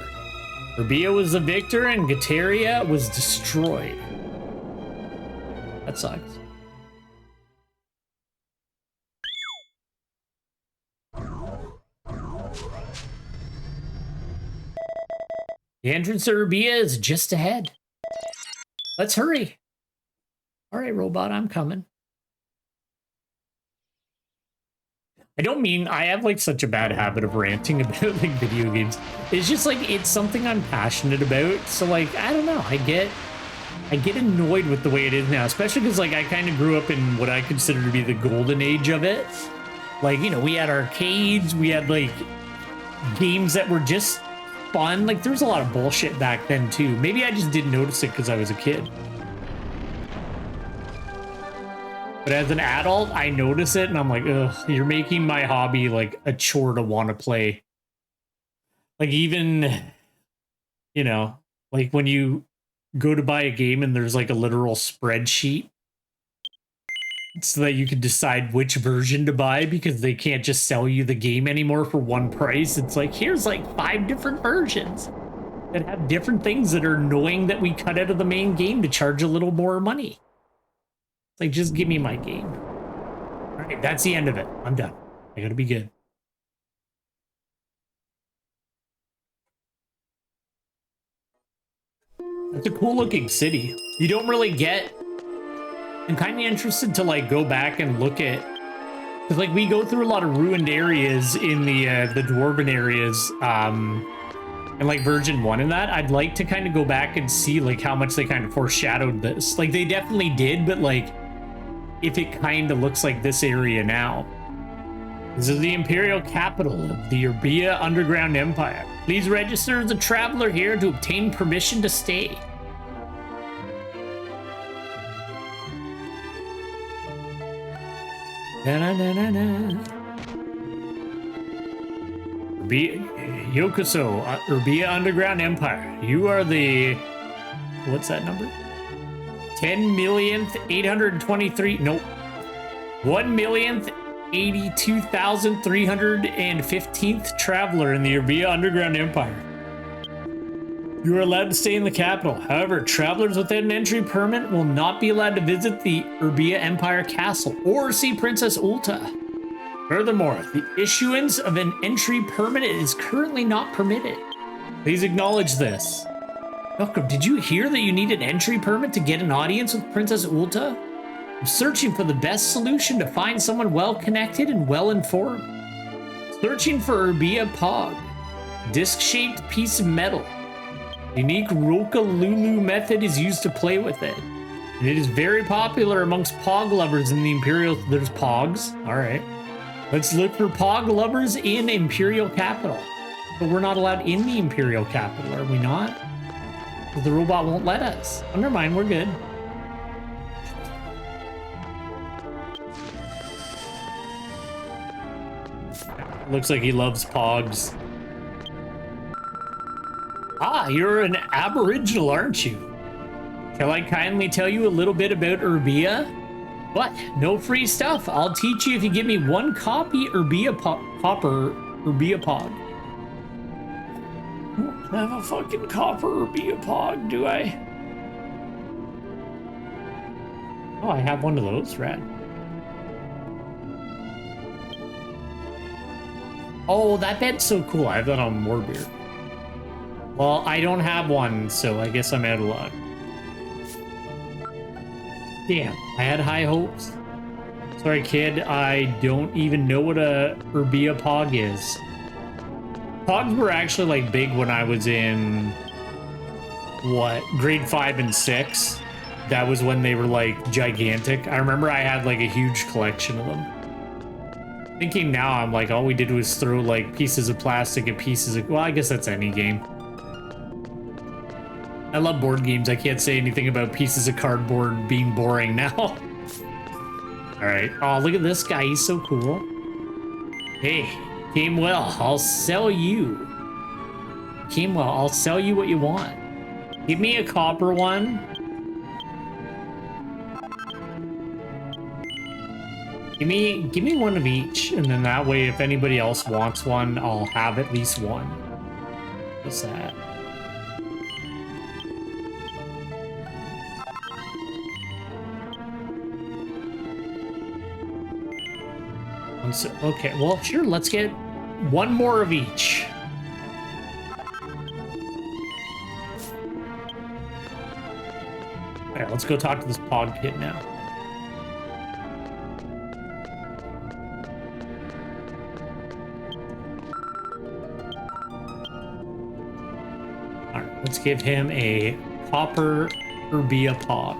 Urbia was the victor and Gataria was destroyed. That sucks. The entrance to Urbia is just ahead. Let's hurry. All right, robot, I'm coming. I don't mean, I have like such a bad habit of ranting about like video games. It's just like, it's something I'm passionate about. So like, I don't know, I get I get annoyed with the way it is now, especially because like I kind of grew up in what I consider to be the golden age of it. Like, you know, we had arcades, we had like games that were just fun. Like there was a lot of bullshit back then too. Maybe I just didn't notice it because I was a kid. But as an adult, I notice it and I'm like, ugh, you're making my hobby like a chore to want to play. Like even, you know, like when you go to buy a game and there's like a literal spreadsheet so that you can decide which version to buy because they can't just sell you the game anymore for one price. It's like, here's like 5 different versions that have different things that are annoying that we cut out of the main game to charge a little more money. It's like, just give me my game. All right, that's the end of it. I'm done. I gotta be good. It's a cool looking city. You don't really get... I'm kind of interested to like go back and look at... Because like we go through a lot of ruined areas in the dwarven areas and like version 1 and that. I'd like to kind of go back and see like how much they kind of foreshadowed this. Like they definitely did, but like if it kind of looks like this area now. This is the imperial capital of the Urbia Underground Empire. Please register as a traveler here to obtain permission to stay. Yokoso, Urbia Underground Empire. You are the... What's that number? 10,823... Nope. 1,082,315th traveler in the Urbia Underground Empire. You are allowed to stay in the capital. However, travelers without an entry permit will not be allowed to visit the Urbia Empire Castle or see Princess Ulta. Furthermore, the issuance of an entry permit is currently not permitted. Please acknowledge this. Welcome, did you hear that you need an entry permit to get an audience with Princess Ulta? I'm searching for the best solution to find someone well-connected and well-informed. Searching for Urbia Pog. Disc-shaped piece of metal. Unique Roka-Lulu method is used to play with it. And it is very popular amongst Pog lovers in the Imperial... There's Pogs. Alright. Let's look for Pog lovers in Imperial Capital. But we're not allowed in the Imperial Capital, are we not? Because the robot won't let us. Oh, never mind, we're good. Looks like he loves Pogs. Ah, you're an Aboriginal, aren't you? Shall I kindly tell you a little bit about Urbia? What? No free stuff. I'll teach you if you give me 1 copy Urbia Copper Urbia Pog. I don't have a fucking copper Urbia Pog, do I? Oh, I have one of those. Rad. Oh, that bed's so cool. I have that on Warbeard. Well, I don't have one, so I guess I'm out of luck. Damn, I had high hopes. Sorry, kid, I don't even know what a Urbia Pog is. Pogs were actually, like, big when I was in, what, grade 5 and 6? That was when they were, like, gigantic. I remember I had, like, a huge collection of them. Thinking now, I'm like, all we did was throw, like, pieces of plastic and pieces of... Well, I guess that's any game. I love board games. I can't say anything about pieces of cardboard being boring now. Alright. Oh, look at this guy. He's so cool. Hey, came well. I'll sell you. Came well. I'll sell you what you want. Give me a copper one. Give me one of each, and then that way if anybody else wants one, I'll have at least one. What's that? Okay, well, sure, let's get one more of each. Alright, let's go talk to this Pog kid now. Alright, let's give him a copper Urbia Pog.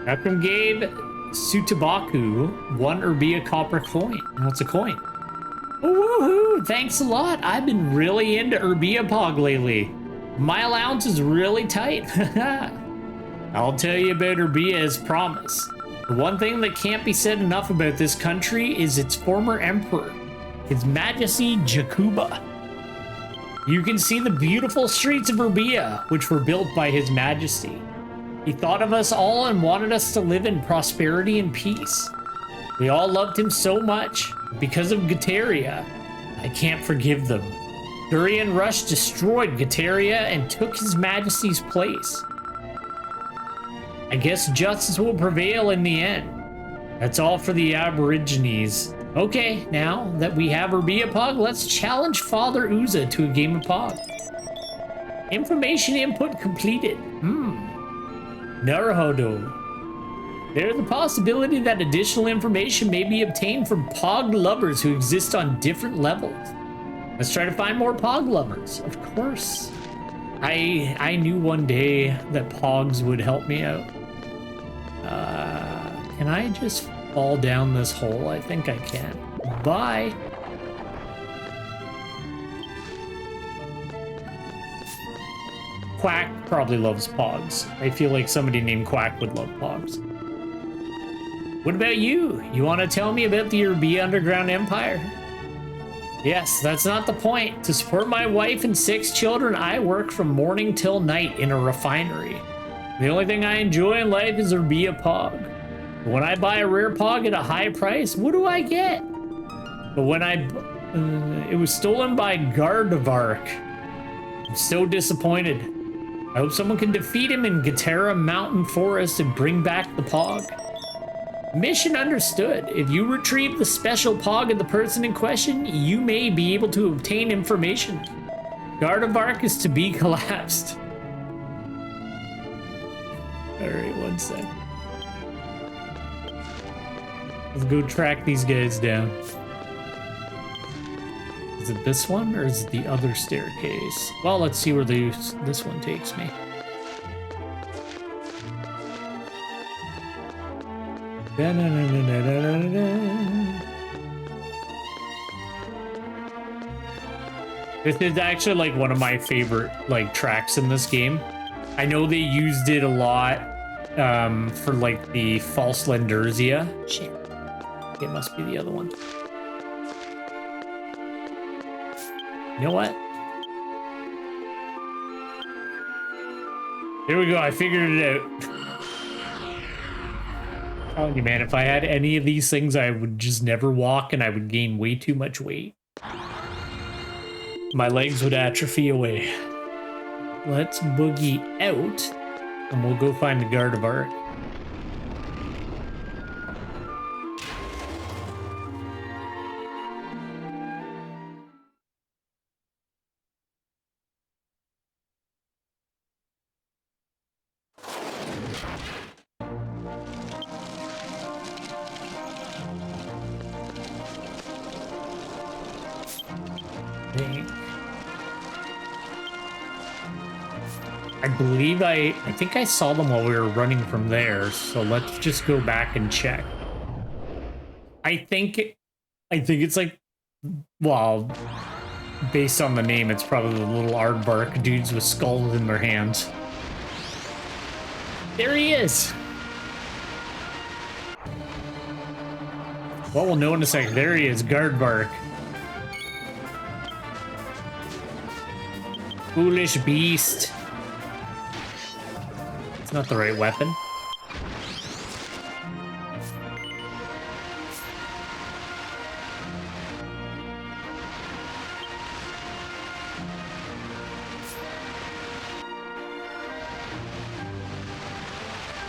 Malcolm gave Sutabaku 1 Urbia copper coin. Now it's a coin. Woohoo! Thanks a lot. I've been really into Urbia Pog lately. My allowance is really tight. I'll tell you about Urbia as promised. The one thing that can't be said enough about this country is its former emperor, His Majesty Jakuba. You can see the beautiful streets of Urbia, which were built by His Majesty. He thought of us all and wanted us to live in prosperity and peace. We all loved him so much. Because of Getaria, I can't forgive them. Durian Rush destroyed Getaria and took His Majesty's place. I guess justice will prevail in the end. That's all for the Aborigines. Okay, now that we have Urbia Pog, let's challenge Father Uza to a game of Pog. Information input completed. Naruhodo. There's the possibility that additional information may be obtained from Pog lovers who exist on different levels. Let's try to find more Pog lovers. Of course. I knew one day that Pogs would help me out. Can I just fall down this hole? I think I can. Bye. Quack probably loves Pogs. I feel like somebody named Quack would love Pogs. What about you? You want to tell me about the Urbia Underground Empire? Yes, that's not the point. To support my wife and 6 children, I work from morning till night in a refinery. The only thing I enjoy in life is Urbia Pog. But when I buy a rare Pog at a high price, what do I get? But when it was stolen by Gardevark. I'm so disappointed. I hope someone can defeat him in Gitera Mountain Forest and bring back the Pog. Mission understood. If you retrieve the special Pog of the person in question, you may be able to obtain information. Gardevark is to be collapsed. Alright, one sec. Let's go track these guys down. Is it this one, or is it the other staircase? Well, let's see where this one takes me. This is actually like one of my favorite like tracks in this game. I know they used it a lot for like the False Lenderzia. Shit. It must be the other one. You know what? Here we go. I figured it out. I'm telling you, man, if I had any of these things, I would just never walk and I would gain way too much weight. My legs would atrophy away. Let's boogie out and we'll go find the Gardevark. I think I saw them while we were running from there, so let's just go back and check. I think it's like, well, based on the name, it's probably the little aardvark dudes with skulls in their hands. There he is! Well, we'll know in a second. There he is, Gardevark. Foolish beast. It's not the right weapon.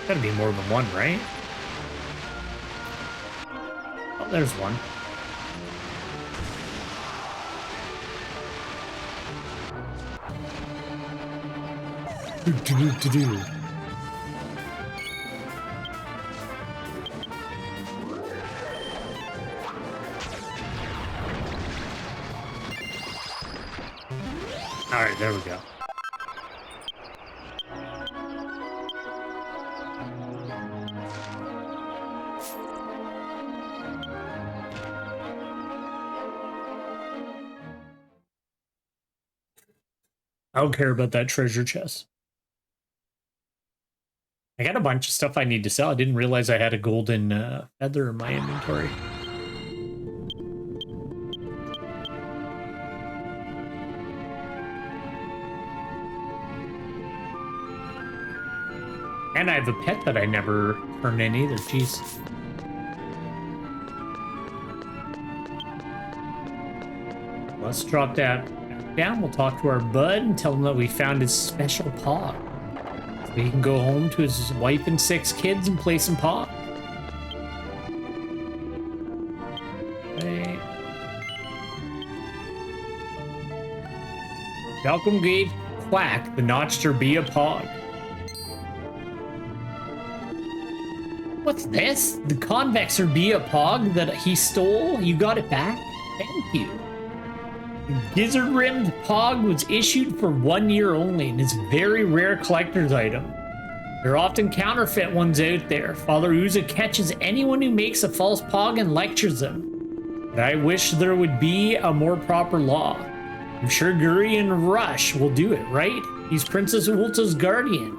Gotta be more than one, right? Oh, there's one. All right, there we go. I don't care about that treasure chest. I got a bunch of stuff I need to sell. I didn't realize I had a golden feather in my inventory. And I have a pet that I never turned in either. Jeez. Let's drop that down. We'll talk to our bud and tell him that we found his special pog. So he can go home to his wife and 6 kids and play some pog. Okay. Malcolm gave Quack the Notchster be a pog. What's this? The Convexer be a pog that he stole? You got it back? Thank you. The gizzard-rimmed pog was issued for 1 year only and is a very rare collector's item. There are often counterfeit ones out there. Father Uza catches anyone who makes a false pog and lectures them. But I wish there would be a more proper law. I'm sure Gurion Rush will do it, right? He's Princess Ulta's guardian.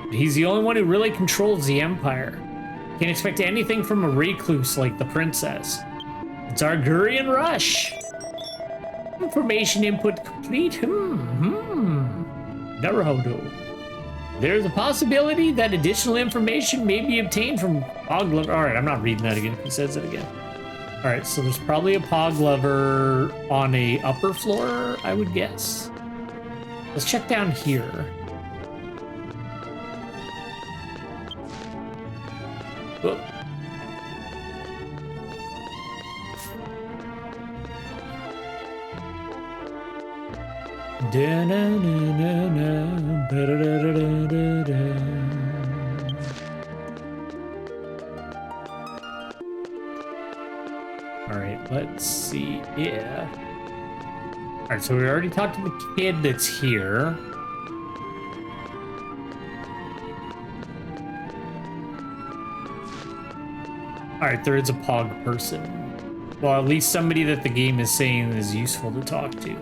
But he's the only one who really controls the Empire. Can't expect anything from a recluse like the princess. It's our Gurion Rush. Information input complete. Naruhodo. There's a possibility that additional information may be obtained from Pog Lover. Alright, I'm not reading that again. He says it again. Alright, so there's probably a Pog Lover on a upper floor, I would guess. Let's check down here. Whoop. All right, let's see. Yeah. All right, so we already talked to the kid that's here. Alright, there is a Pog person. Well, at least somebody that the game is saying is useful to talk to.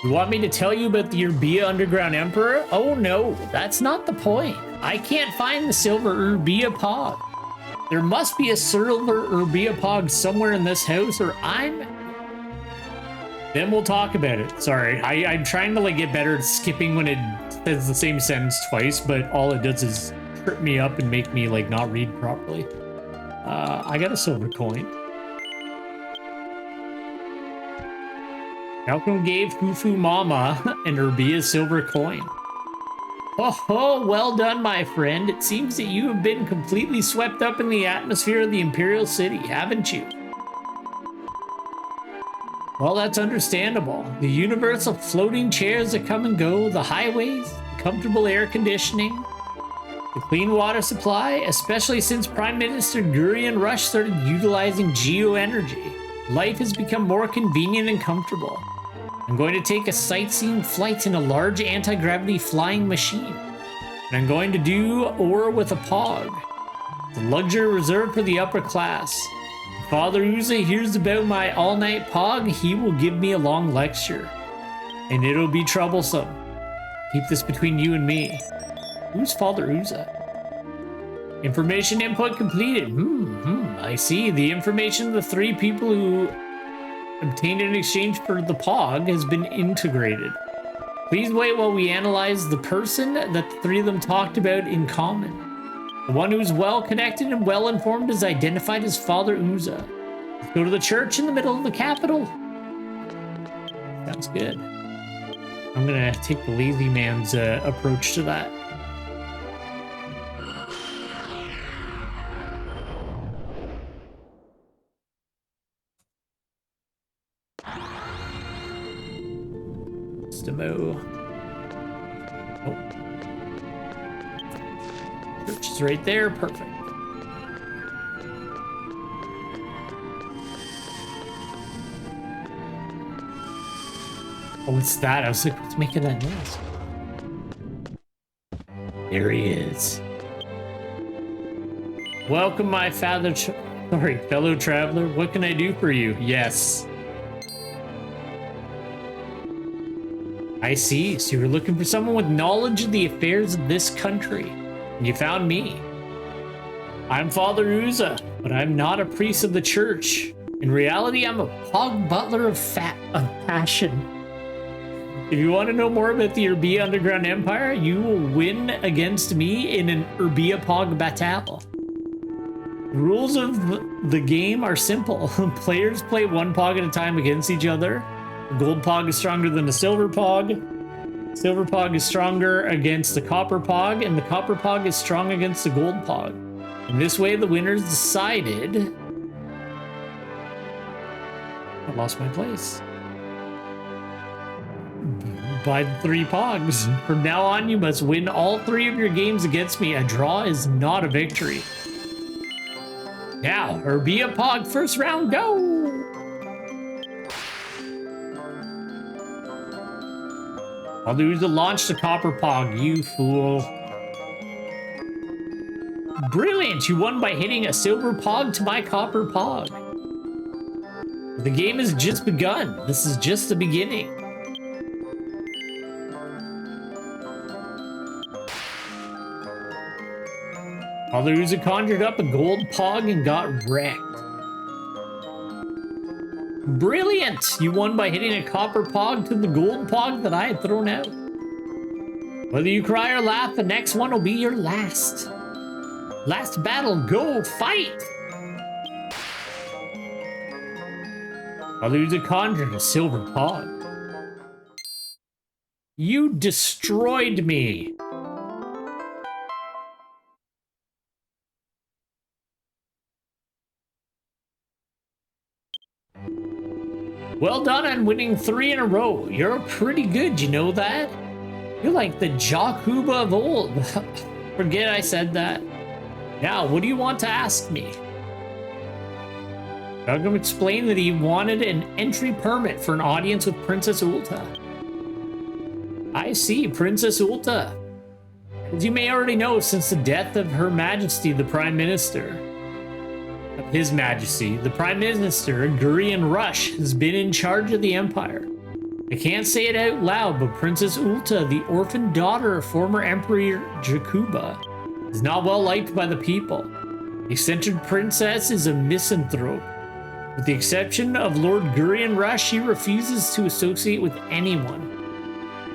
You want me to tell you about the Urbia Underground Emperor? Oh no, that's not the point. I can't find the silver Urbia Pog. There must be a silver Urbia Pog somewhere in this house, or Then we'll talk about it. Sorry, I'm trying to like get better at skipping when it says the same sentence twice, but all it does is trip me up and make me like not read properly. I got a silver coin. Malcolm gave Fufu Mama an Urbia silver coin. Oh, well done, my friend. It seems that you have been completely swept up in the atmosphere of the Imperial City, haven't you? Well, that's understandable. The universal floating chairs that come and go, the highways, the comfortable air conditioning, the clean water supply, especially since Prime Minister Gurion Rush started utilizing geoenergy. Life has become more convenient and comfortable. I'm going to take a sightseeing flight in a large anti-gravity flying machine. And I'm going to do ore with a Pog. The luxury reserved for the upper class. If Father Uza hears about my all-night Pog, he will give me a long lecture. And it'll be troublesome. Keep this between you and me. Who's Father Uza? Information input completed. I see. The information of the 3 people who obtained in exchange for the Pog has been integrated. Please wait while we analyze the person that the 3 of them talked about in common. The one who's well connected and well informed is identified as Father Uza. Let's go to the church in the middle of the capital. Sounds good. I'm gonna take the lazy man's approach to that. Demo. Oh. Church is right there. Perfect. Oh, it's that. I was like, what's making that noise? There he is. Welcome, my fellow traveler. What can I do for you? Yes. I see. So you were looking for someone with knowledge of the affairs of this country. And you found me. I'm Father Uza, but I'm not a priest of the church. In reality, I'm a pog butler of passion. If you want to know more about the Urbia Underground Empire, you will win against me in an Urbia Pog battle. The rules of the game are simple. Players play one Pog at a time against each other. The gold Pog is stronger than the silver Pog. Silver Pog is stronger against the copper Pog, and the copper Pog is strong against the gold Pog. In this way, the winners decided... I lost my place. By the 3 Pogs. From now on, you must win all 3 of your games against me. A draw is not a victory. Now, Urbia Pog, first round, go! I'll do the launch the copper Pog, you fool. Brilliant! You won by hitting a silver Pog to my copper Pog. The game has just begun. This is just the beginning. Father Uza conjured up a gold Pog and got wrecked. Brilliant! You won by hitting a copper Pog to the gold Pog that I had thrown out. Whether you cry or laugh, the next one will be your last. Last battle, go fight! Father Uza conjured a silver Pog. You destroyed me! Well done on winning 3 in a row. You're pretty good, you know that? You're like the Jakuba of old. Forget I said that. Now, what do you want to ask me? Gugum explained that he wanted an entry permit for an audience with Princess Ulta. I see, Princess Ulta. As you may already know, since the death of Her Majesty, the Prime Minister, His Majesty, the Prime Minister, Gurian Rush, has been in charge of the Empire. I can't say it out loud, but Princess Ulta, the orphaned daughter of former Emperor Jakuba, is not well liked by the people. The eccentric princess is a misanthrope. With the exception of Lord Gurian Rush, she refuses to associate with anyone.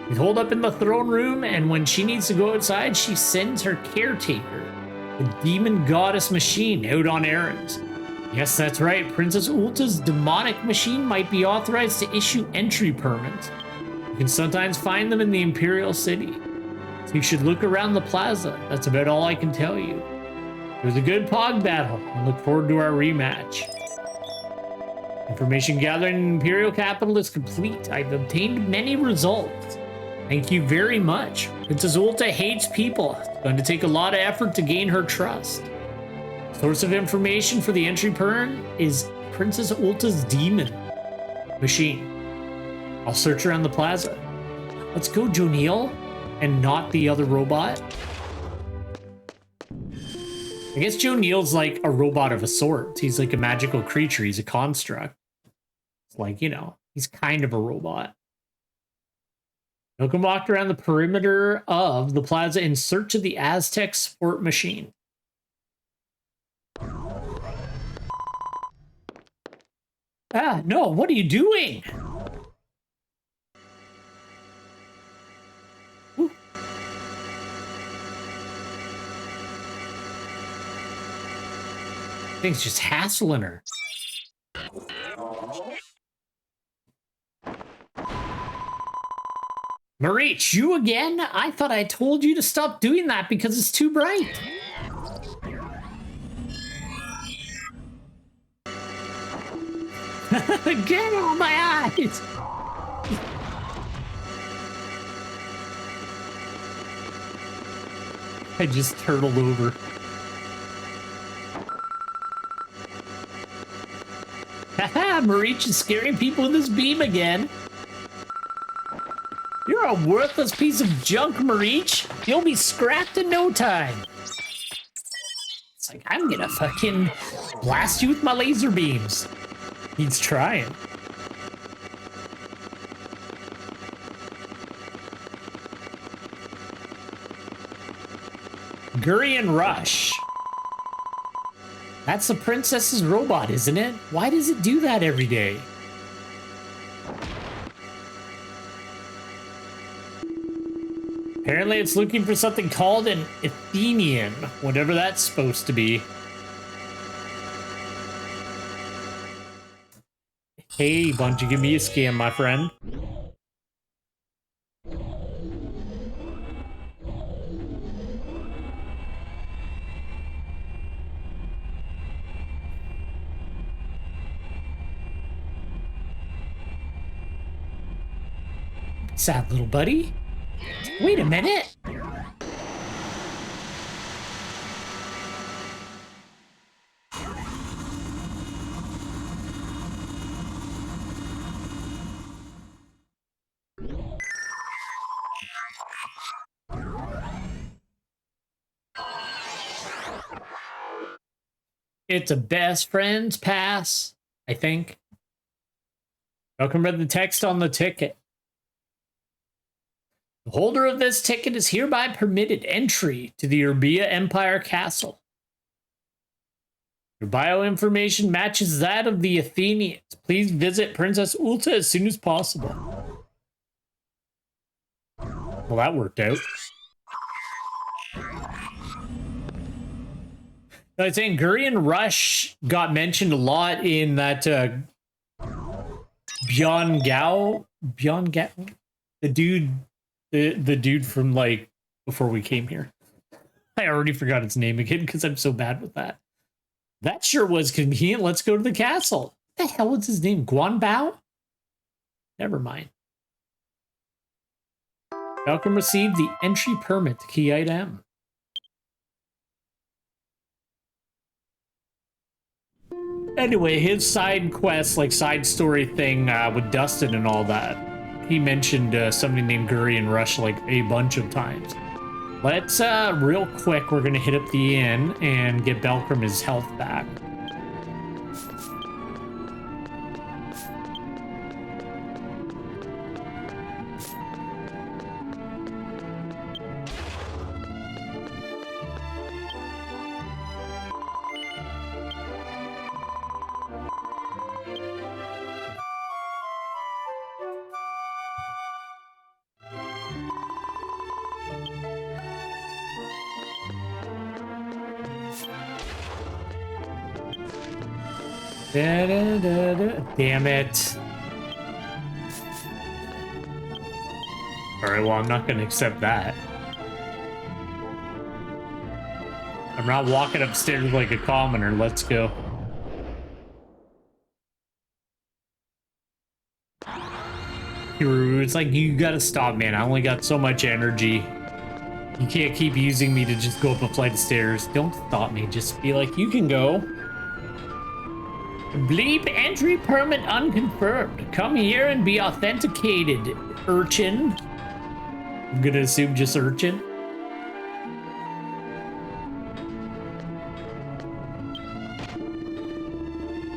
We hold up in the throne room, and when she needs to go outside, she sends her caretaker, the demon goddess machine, out on errands. Yes, that's right. Princess Ulta's demonic machine might be authorized to issue entry permits. You can sometimes find them in the Imperial City. So you should look around the plaza. That's about all I can tell you. It was a good Pog battle. I look forward to our rematch. Information gathering in Imperial Capital is complete. I've obtained many results. Thank you very much. Princess Ulta hates people. It's going to take a lot of effort to gain her trust. Source of information for the entry permit is Princess Ulta's demon machine. I'll search around the plaza. Let's go, Jonil, and not the other robot. I guess Jonil's like a robot of a sort. He's like a magical creature. He's a construct. It's like, you know, he's kind of a robot. Malcolm walked around the perimeter of the plaza in search of the Aztec sport machine. Ah, no, what are you doing? Ooh. Thing's just hassling her. Marich, you again? I thought I told you to stop doing that because it's too bright. Get on my eyes! I just turtled over. Haha, Marich is scaring people with his beam again. You're a worthless piece of junk, Marich. You'll be scrapped in no time. It's like, I'm gonna fucking blast you with my laser beams. He's trying. Gurion Rush. That's the princess's robot, isn't it? Why does it do that every day? Apparently it's looking for something called an Athenian, whatever that's supposed to be. Hey, Bungie, give me a scam, my friend. Sad little buddy. Wait a minute. It's a best friend's pass, I think. Welcome to the text on the ticket. The holder of this ticket is hereby permitted entry to the Urbia Empire Castle. Your bio information matches that of the Athenians. Please visit Princess Ulta as soon as possible. Well, that worked out. I was saying Gurion Rush got mentioned a lot in that Byon Gao, the dude from like before we came here. I already forgot its name again because I'm so bad with that. That sure was convenient. Let's go to the castle. What the hell was his name? Guanbao? Never mind. Malcolm received the entry permit, key item. Anyway, his side quest, like side story thing with Dustin and all that, he mentioned somebody named Gurion Rush like a bunch of times. Let's, real quick, we're gonna hit up the inn and get Belkram his health back. Damn it. Alright, well, I'm not gonna accept that. I'm not walking upstairs like a commoner. Let's go. It's like, you gotta stop, man. I only got so much energy. You can't keep using me to just go up a flight of stairs. Don't stop me. Just be like, you can go. Bleep entry permit unconfirmed. Come here and be authenticated, urchin. I'm gonna assume just urchin.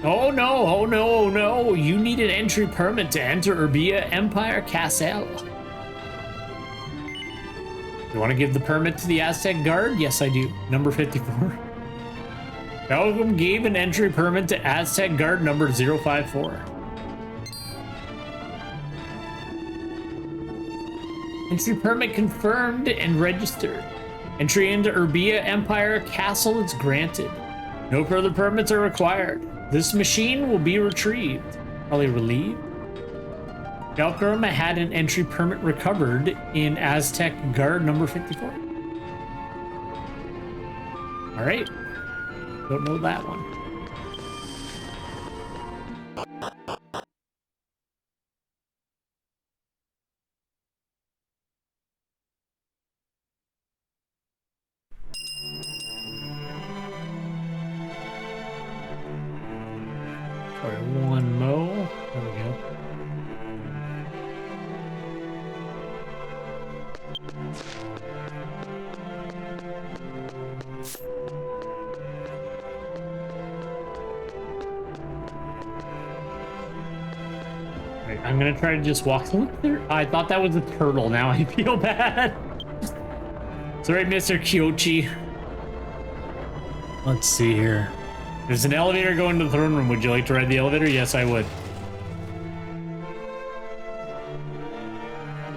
Oh no, oh no, oh no. You need an entry permit to enter Urbia Empire Castle. You want to give the permit to the Aztec Guard? Yes, I do. Number 54. Belgium gave an entry permit to Aztec Guard number 054. Entry permit confirmed and registered. Entry into Urbia Empire Castle is granted. No further permits are required. This machine will be retrieved. Probably relieved. Belkram had an entry permit recovered in Aztec Guard number 54. All right. Don't know that one. Sorry, one mo. There we go. Alright, I'm gonna try to just walk. Look there. I thought that was a turtle. Now I feel bad. Sorry, Mr. Kyochi. Let's see here. There's an elevator going to the throne room. Would you like to ride the elevator? Yes, I would.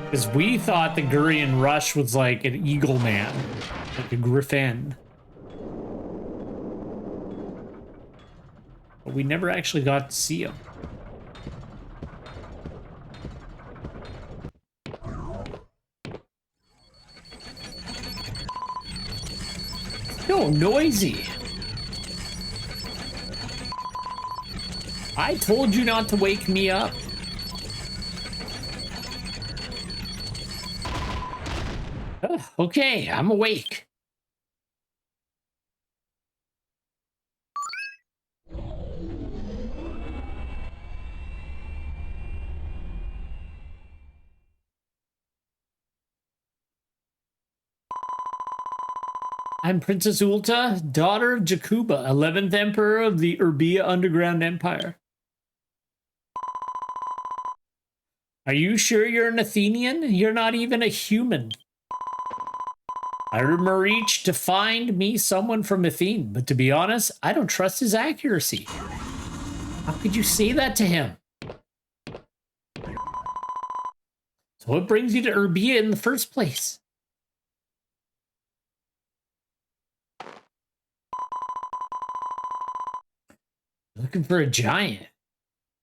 Because we thought the Gurian Rush was like an eagle man. Like a griffin. But we never actually got to see him. So noisy. I told you not to wake me up. Okay, I'm awake. I'm Princess Ulta, daughter of Jakuba, 11th Emperor of the Urbia Underground Empire. Are you sure you're an Athenian? You're not even a human. I heard Marich to find me someone from Athene, but to be honest, I don't trust his accuracy. How could you say that to him? So what brings you to Urbia in the first place? Looking for a giant.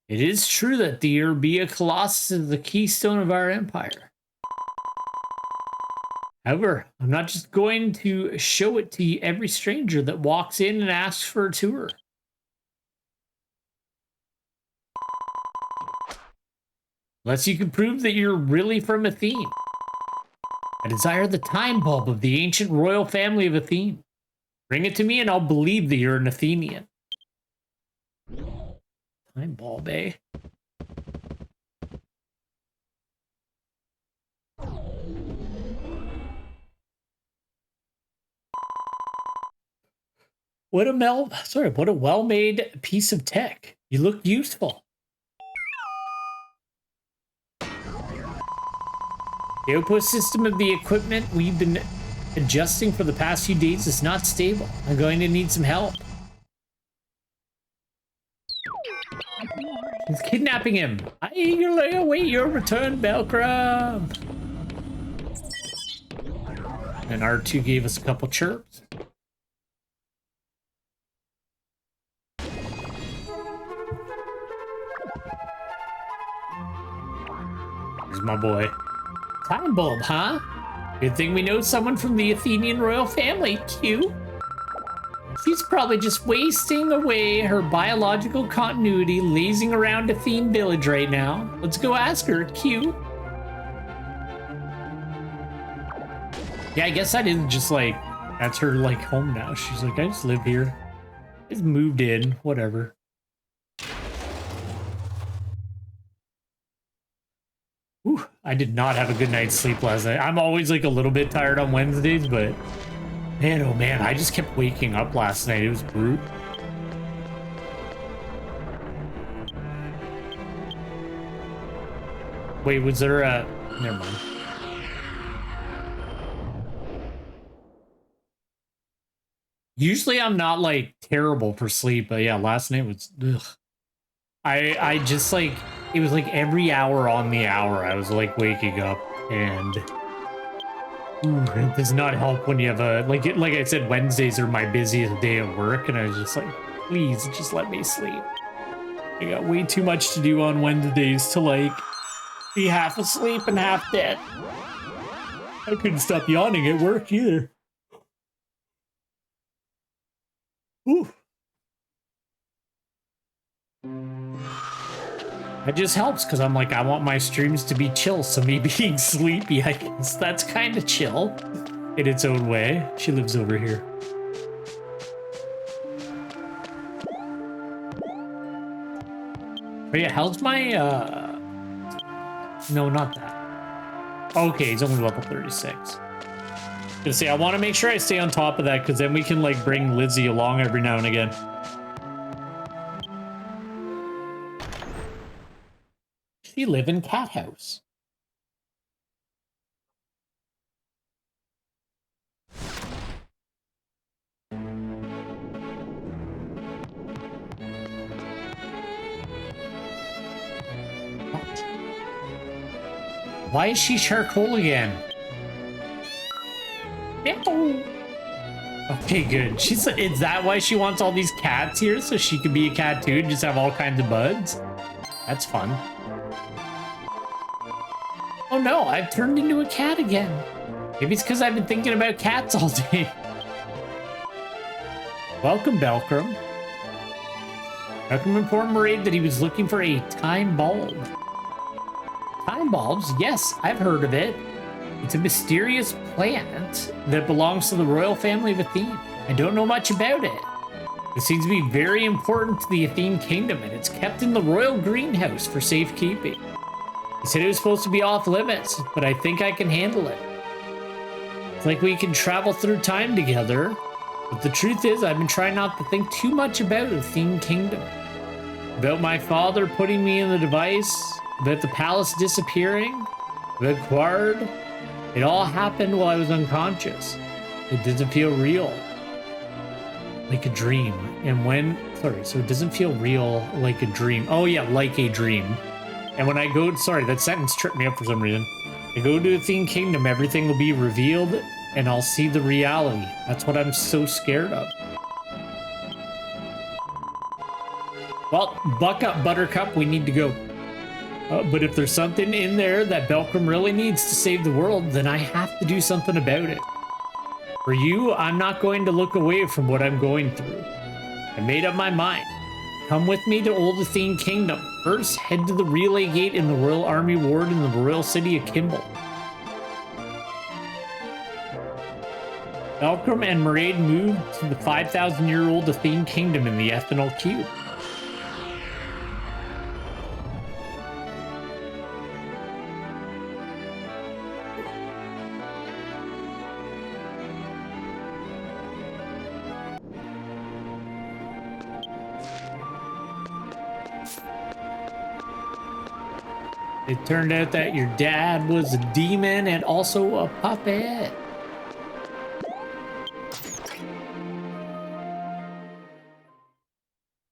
It is true that the Urbia Colossus is the keystone of our empire. However, I'm not just going to show it to every stranger that walks in and asks for a tour. Unless you can prove that you're really from Athene. I desire the time bulb of the ancient royal family of Athene. Bring it to me and I'll believe that you're an Athenian. Time bulb, eh? What a well-made piece of tech. You look useful. The output system of the equipment we've been adjusting for the past few days is not stable. I'm going to need some help. He's kidnapping him. I eagerly await your return, Belcrab. And R2 gave us a couple chirps. Here's my boy. Time bulb, huh? Good thing we know someone from the Athenian royal family, Q. She's probably just wasting away her biological continuity lazing around Athene village right now. Let's go ask her, Q. Yeah, I guess that is just like, that's her like home now. She's like, I just live here. I just moved in, whatever. Whew, I did not have a good night's sleep last night. I'm always like a little bit tired on Wednesdays, but man, oh man, I just kept waking up last night. It was brutal. Wait, was there a... Never mind. Usually I'm not like terrible for sleep, but yeah, last night was... Ugh. I just like... It was like every hour on the hour I was like waking up, and... Ooh, it does not help when you have a... Like I said, Wednesdays are my busiest day at work, and I was just like, please, just let me sleep. I got way too much to do on Wednesdays to like be half asleep and half dead. I couldn't stop yawning at work either. Ooh. It just helps because I'm like, I want my streams to be chill, so me being sleepy, I guess that's kind of chill in its own way. She lives over here. But yeah, how's my, no, not that. Okay, he's only level 36. Gonna say, I want to make sure I stay on top of that, because then we can, like, bring Lizzie along every now and again. She live in cat house. What? Why is she charcoal again? Meow. Okay, good. Is that why she wants all these cats here? So she can be a cat too and just have all kinds of buds? That's fun. Oh no, I've turned into a cat again. Maybe it's because I've been thinking about cats all day. Welcome, Belcrum. Belcrum informed Maraid that he was looking for a time bulb. Time bulbs? Yes, I've heard of it. It's a mysterious plant that belongs to the royal family of Athene. I don't know much about it. It seems to be very important to the Athene kingdom, and it's kept in the royal greenhouse for safekeeping. He said it was supposed to be off limits, but I think I can handle it. It's like we can travel through time together, but the truth is I've been trying not to think too much about Athene kingdom. About my father putting me in the device, about the palace disappearing, about Quard. It all happened while I was unconscious. It doesn't feel real. Like a dream. So it doesn't feel real like a dream. Oh yeah, like a dream. And when I go, that sentence tripped me up for some reason. I go to Athene Kingdom, everything will be revealed and I'll see the reality. That's what I'm so scared of. Well, buck up, Buttercup, we need to go. But if there's something in there that Belcrum really needs to save the world, then I have to do something about it. For you, I'm not going to look away from what I'm going through. I made up my mind. Come with me to Old Athene Kingdom. First, head to the Relay Gate in the Royal Army Ward in the royal city of Kimball. Belcrum and Maraid moved to the 5,000-year-old Athene Kingdom in the Ethanol Cube. It turned out that your dad was a demon and also a puppet.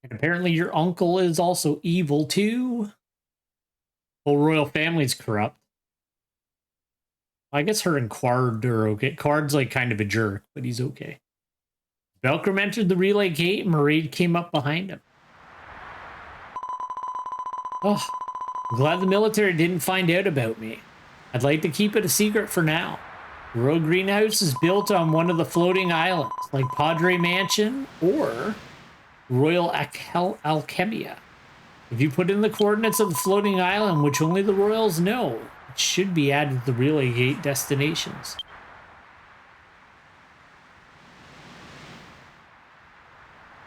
And apparently your uncle is also evil too. Whole royal family's corrupt. I guess her and Quard are okay. Quard's like kind of a jerk, but he's okay. Belcrum entered the relay gate and Maraid came up behind him. Oh. I'm glad the military didn't find out about me. I'd like to keep it a secret for now. The road greenhouse is built on one of the floating islands, like Padre Mansion or Royal Alchemia. If you put in the coordinates of the floating island, which only the royals know, it should be added to the relay gate destinations.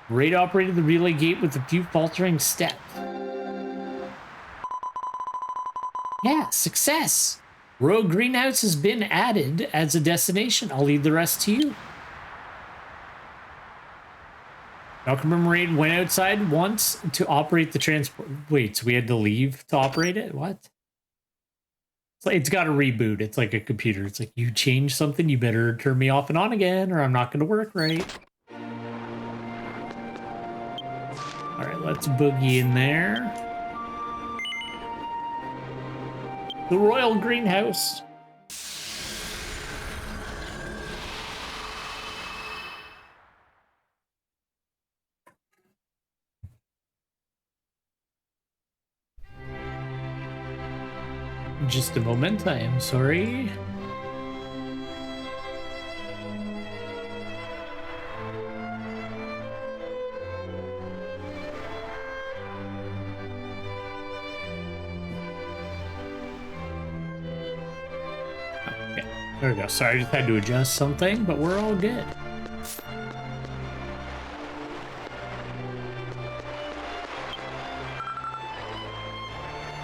Raid operated the relay gate with a few faltering steps. Yeah, success! Rogue Greenhouse has been added as a destination. I'll leave the rest to you. Belcrum and Maraid went outside once to operate the transport. Wait, so we had to leave to operate it? What? It's got to reboot. It's like a computer. It's like, you change something, you better turn me off and on again, or I'm not going to work right. All right, let's boogie in there. The Royal Greenhouse. Just a moment, I am sorry. There we go. Sorry, I just had to adjust something, but we're all good.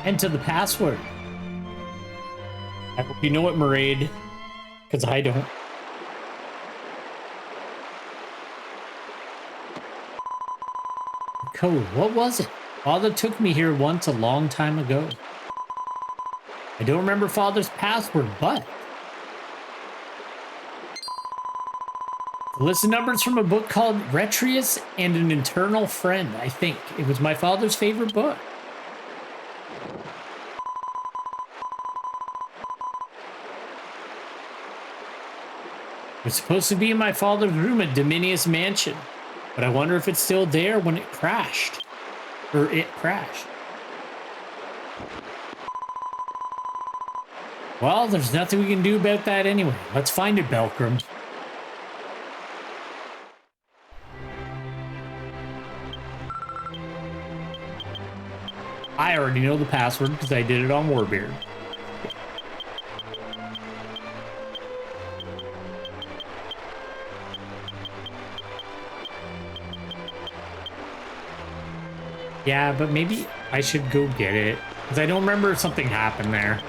Enter the password. I hope you know it, Maraid, because I don't. Code, what was it? Father took me here once a long time ago. I don't remember father's password, but the list of numbers from a book called Retrius and an Eternal Friend, I think. It was my father's favorite book. It was supposed to be in my father's room at Dominius Mansion, but I wonder if it's still there when it crashed. Or it crashed. Well, there's nothing we can do about that anyway. Let's find it, Belkram. I already know the password because I did it on Warbeard. Yeah, but maybe I should go get it because I don't remember if something happened there.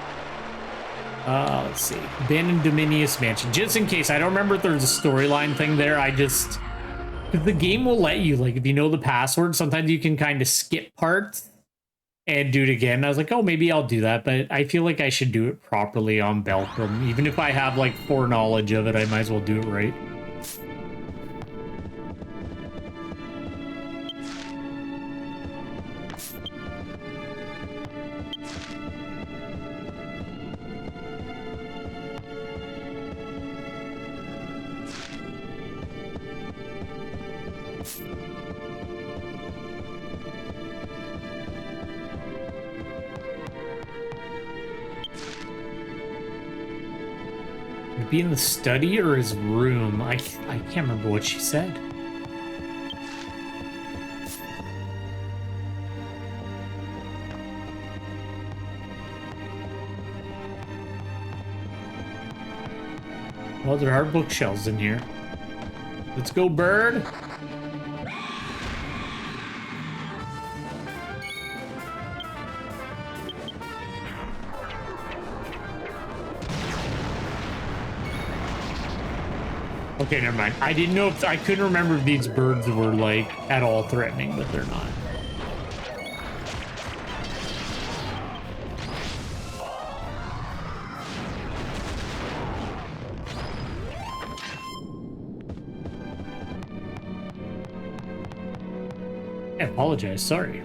Let's see. Abandoned Dominius Mansion. Just in case, I don't remember if there's a storyline thing there. Because the game will let you, like, if you know the password, sometimes you can kind of skip parts and do it again. I was like, oh, maybe I'll do that, but I feel like I should do it properly on Belkram. Even if I have, like, foreknowledge of it, I might as well do it right. Be in the study or his room? I can't remember what she said. Well, there are bookshelves in here. Let's go, bird. Okay, never mind. I didn't know if I couldn't remember if these birds were like at all threatening, but they're not. I apologize. Sorry.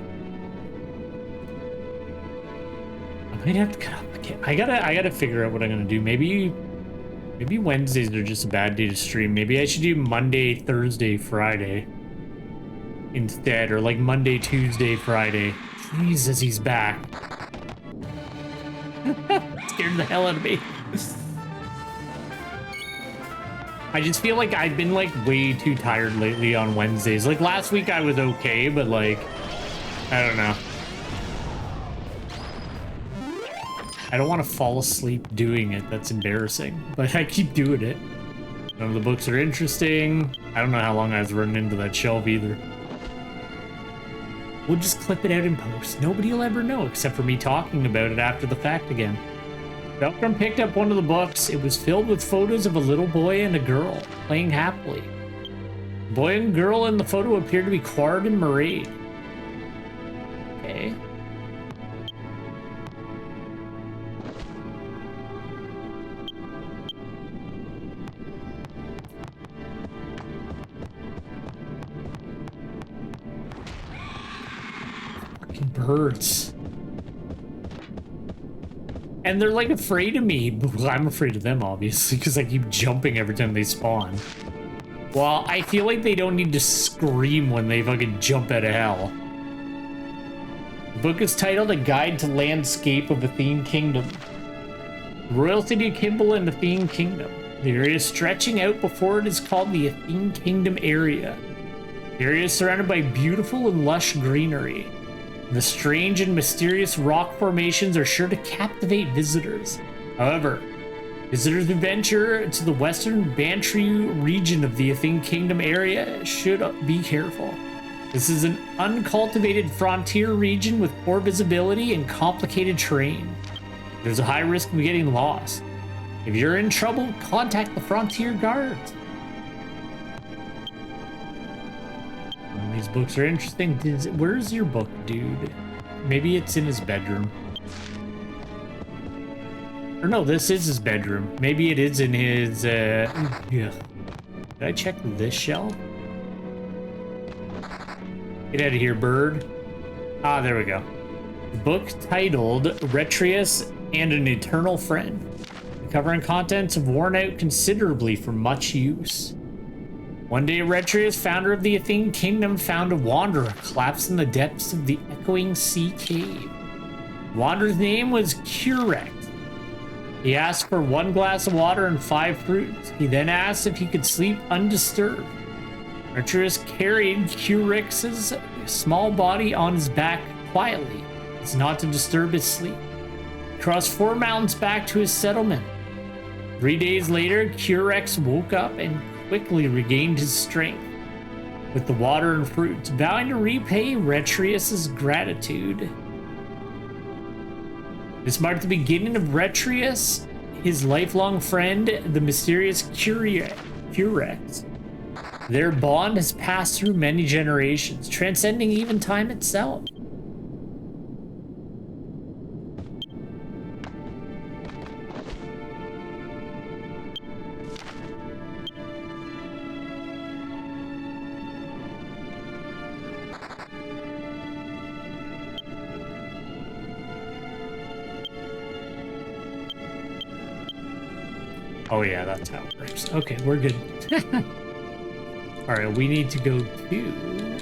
I might have to cut off. I gotta figure out what I'm gonna do. Maybe Wednesdays are just a bad day to stream. Maybe I should do Monday, Thursday, Friday instead, or like Monday, Tuesday, Friday. Jesus, he's back. Scared the hell out of me. I just feel like I've been like way too tired lately on Wednesdays. Like last week I was okay, but like, I don't know. I don't want to fall asleep doing it. That's embarrassing, but I keep doing it. None of the books are interesting. I don't know how long I was running into that shelf either. We'll just clip it out in post. Nobody will ever know except for me talking about it after the fact again. Belkram picked up one of the books. It was filled with photos of a little boy and a girl playing happily. The boy and girl in the photo appeared to be Quard and Mairead. Okay. Birds. And they're like afraid of me. Well, I'm afraid of them, obviously, because I keep jumping every time they spawn. Well, I feel like they don't need to scream when they fucking jump out of hell. The book is titled A Guide to Landscape of Athene Kingdom. The royal city of Kimball and Athene Kingdom. The area stretching out before it is called the Athene Kingdom area. The area is surrounded by beautiful and lush greenery. The strange and mysterious rock formations are sure to captivate visitors. However, visitors who venture to the western Bantry region of the Athene Kingdom area should be careful. This is an uncultivated frontier region with poor visibility and complicated terrain. There's a high risk of getting lost. If you're in trouble, contact the Frontier Guards. These books are interesting. Where's your book, dude? Maybe it's in his bedroom. Or no, this is his bedroom. Maybe it is in his, yeah. Did I check this shelf? Get out of here, bird. Ah, there we go. The book titled Retreus and an Eternal Friend. The cover and contents have worn out considerably from much use. One day, Retreus, founder of the Athenian kingdom, found a wanderer collapsed in the depths of the echoing sea cave. The wanderer's name was Curex. He asked for 1 glass of water and 5 fruits. He then asked if he could sleep undisturbed. Retreus carried Curex's small body on his back quietly, as not to disturb his sleep. He crossed 4 mountains back to his settlement. 3 days later, Curex woke up and quickly regained his strength with the water and fruits, vowing to repay Retreus's gratitude. This marked the beginning of Retreus, his lifelong friend, the mysterious Curex. Their bond has passed through many generations, transcending even time itself. Oh yeah, that's how it works. Okay, we're good. All right, we need to go to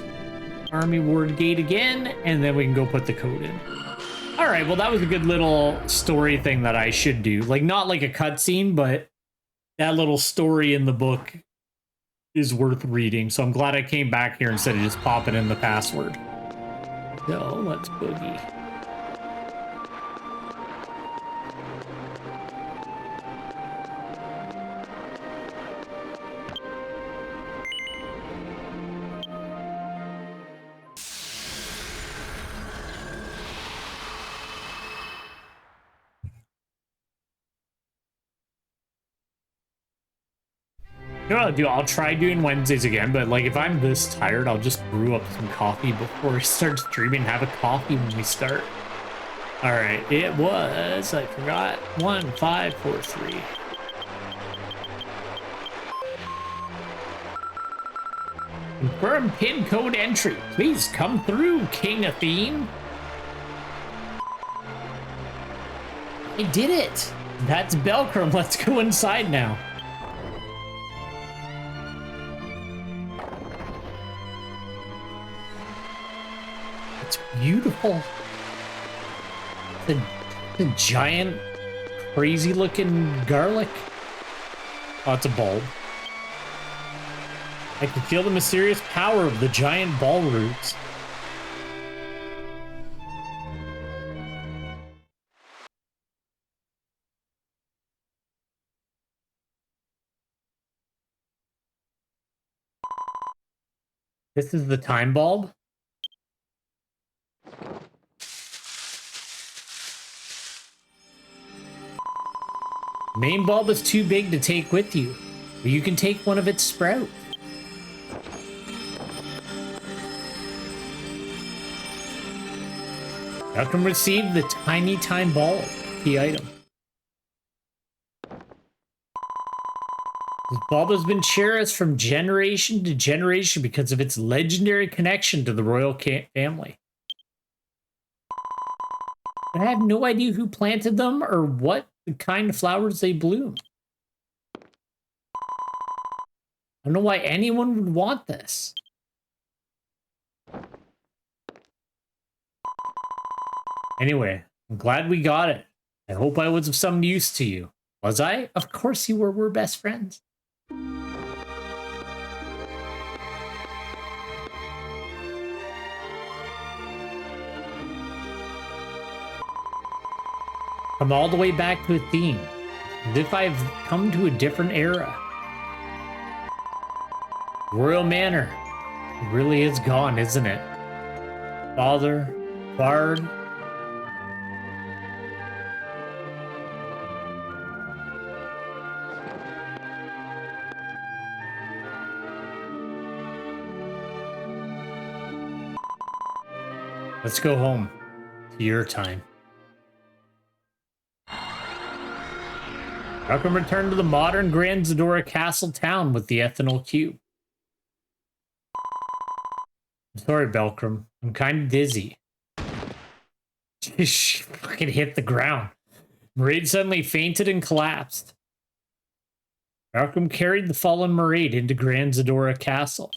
Army Ward Gate again, and then we can go put the code in. All right, well, that was a good little story thing that I should do. Like, not like a cutscene, but that little story in the book is worth reading. So I'm glad I came back here instead of just popping in the password. So let's boogie. You know what I'll do? I'll try doing Wednesdays again, but like if I'm this tired, I'll just brew up some coffee before we start streaming. Have a coffee when we start. All right, it was, I forgot, 1543. Confirm pin code entry. Please come through, King Athene. I did it. That's Belcrum. Let's go inside now. It's beautiful. The giant, crazy looking garlic. Oh, it's a bulb. I can feel the mysterious power of the giant ball roots. This is the time bulb. Main bulb is too big to take with you, but you can take one of its sprouts. Welcome receive the tiny time bulb, key item. This bulb has been cherished from generation to generation because of its legendary connection to the royal family. But I have no idea who planted them or what the kind of flowers they bloom. I don't know why anyone would want this. Anyway, I'm glad we got it. I hope I was of some use to you. Was I? Of course you were. We're best friends. Come all the way back to Athene, as if I've come to a different era. Royal Manor. It really is gone, isn't it? Father, Bard. Let's go home to your time. Welcome return to the modern Grand Zadora Castle town with the ethanol cube. I'm sorry, Belcrum. I'm kind of dizzy. She fucking hit the ground. Maraid suddenly fainted and collapsed. Belcrum carried the fallen Maraid into Grand Zadora Castle.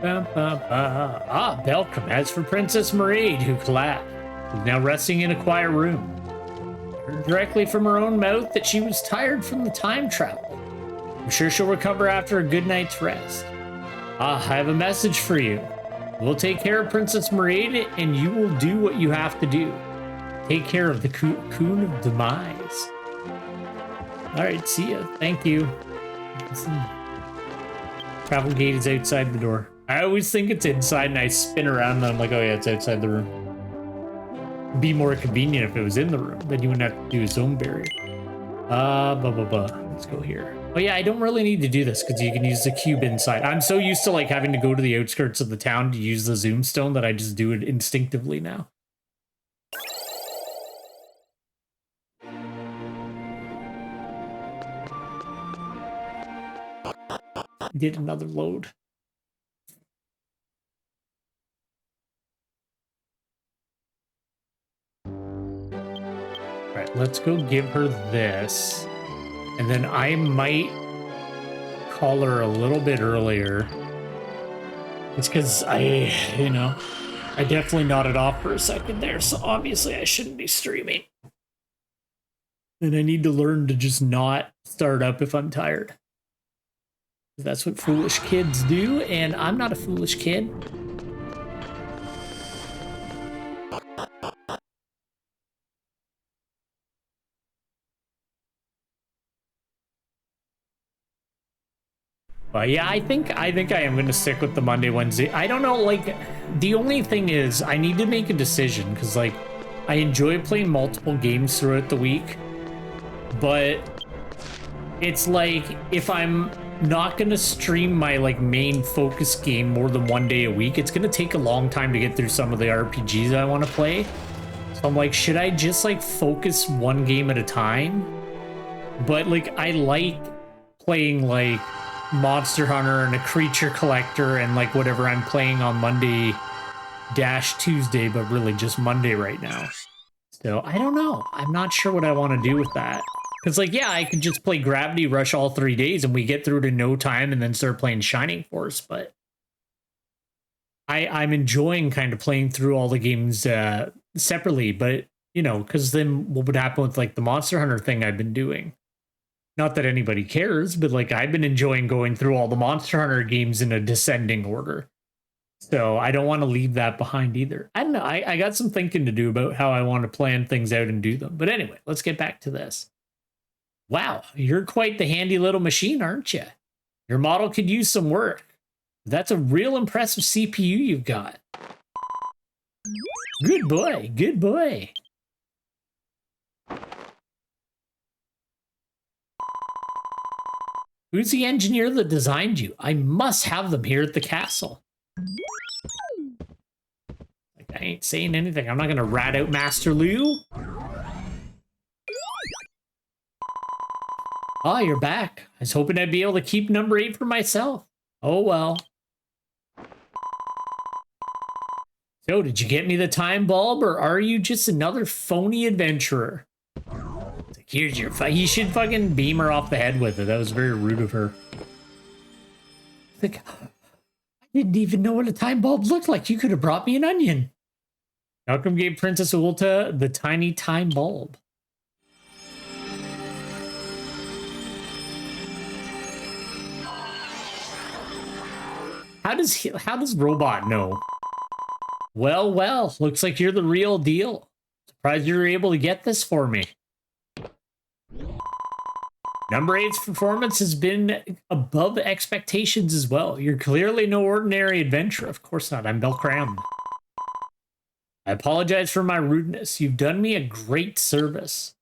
Ah, Belcrum. As for Princess Maraid, who collapsed, is now resting in a quiet room. Heard directly from her own mouth that she was tired from the time travel. I'm sure she'll recover after a good night's rest. Ah, I have a message for you. We'll take care of Princess Maraid, and you will do what you have to do. Take care of the cocoon of demise. Alright, see ya. Thank you. Travel gate is outside the door. I always think it's inside and I spin around and I'm like, oh yeah, it's outside the room. It'd be more convenient if it was in the room. Then you wouldn't have to do a zone barrier. Let's go here. Oh yeah, I don't really need to do this because you can use the cube inside. I'm so used to like having to go to the outskirts of the town to use the zoom stone that I just do it instinctively now. Did another load. All right, let's go give her this. And then I might call her a little bit earlier. It's because I definitely nodded off for a second there. So obviously I shouldn't be streaming. And I need to learn to just not start up if I'm tired. That's what foolish kids do, and I'm not a foolish kid. But yeah, I think I am gonna stick with the Monday, Wednesday. I don't know, like, the only thing is I need to make a decision because like I enjoy playing multiple games throughout the week, but it's like if I'm not gonna stream my like main focus game more than one day a week, it's gonna take a long time to get through some of the RPGs I want to play. So I'm like, should I just like focus one game at a time? But like I like playing like Monster Hunter and a Creature Collector and like whatever I'm playing on Monday - Tuesday, but really just Monday right now. So I don't know. I'm not sure what I want to do with that. Because, like, yeah, I could just play Gravity Rush all 3 days and we get through it in no time and then start playing Shining Force, but I'm enjoying kind of playing through all the games separately, but, you know, because then what would happen with, like, the Monster Hunter thing I've been doing? Not that anybody cares, but, like, I've been enjoying going through all the Monster Hunter games in a descending order. So I don't want to leave that behind either. I don't know. I got some thinking to do about how I want to plan things out and do them. But anyway, let's get back to this. Wow, you're quite the handy little machine, aren't you? Your model could use some work. That's a real impressive CPU you've got. Good boy, good boy. Who's the engineer that designed you? I must have them here at the castle. Like, I ain't saying anything. I'm not gonna rat out Master Liu. Oh, you're back. I was hoping I'd be able to keep number 8 for myself. Oh, well. So, did you get me the time bulb, or are you just another phony adventurer? Like, here's your you should fucking beam her off the head with it. That was very rude of her. Like, I didn't even know what a time bulb looked like. You could have brought me an onion. Malcolm gave Princess Ulta the tiny time bulb. How does Robot know? Well, well, looks like you're the real deal. Surprised you were able to get this for me. Number 8's performance has been above expectations as well. You're clearly no ordinary adventurer. Of course not, I'm Belcram. I apologize for my rudeness. You've done me a great service.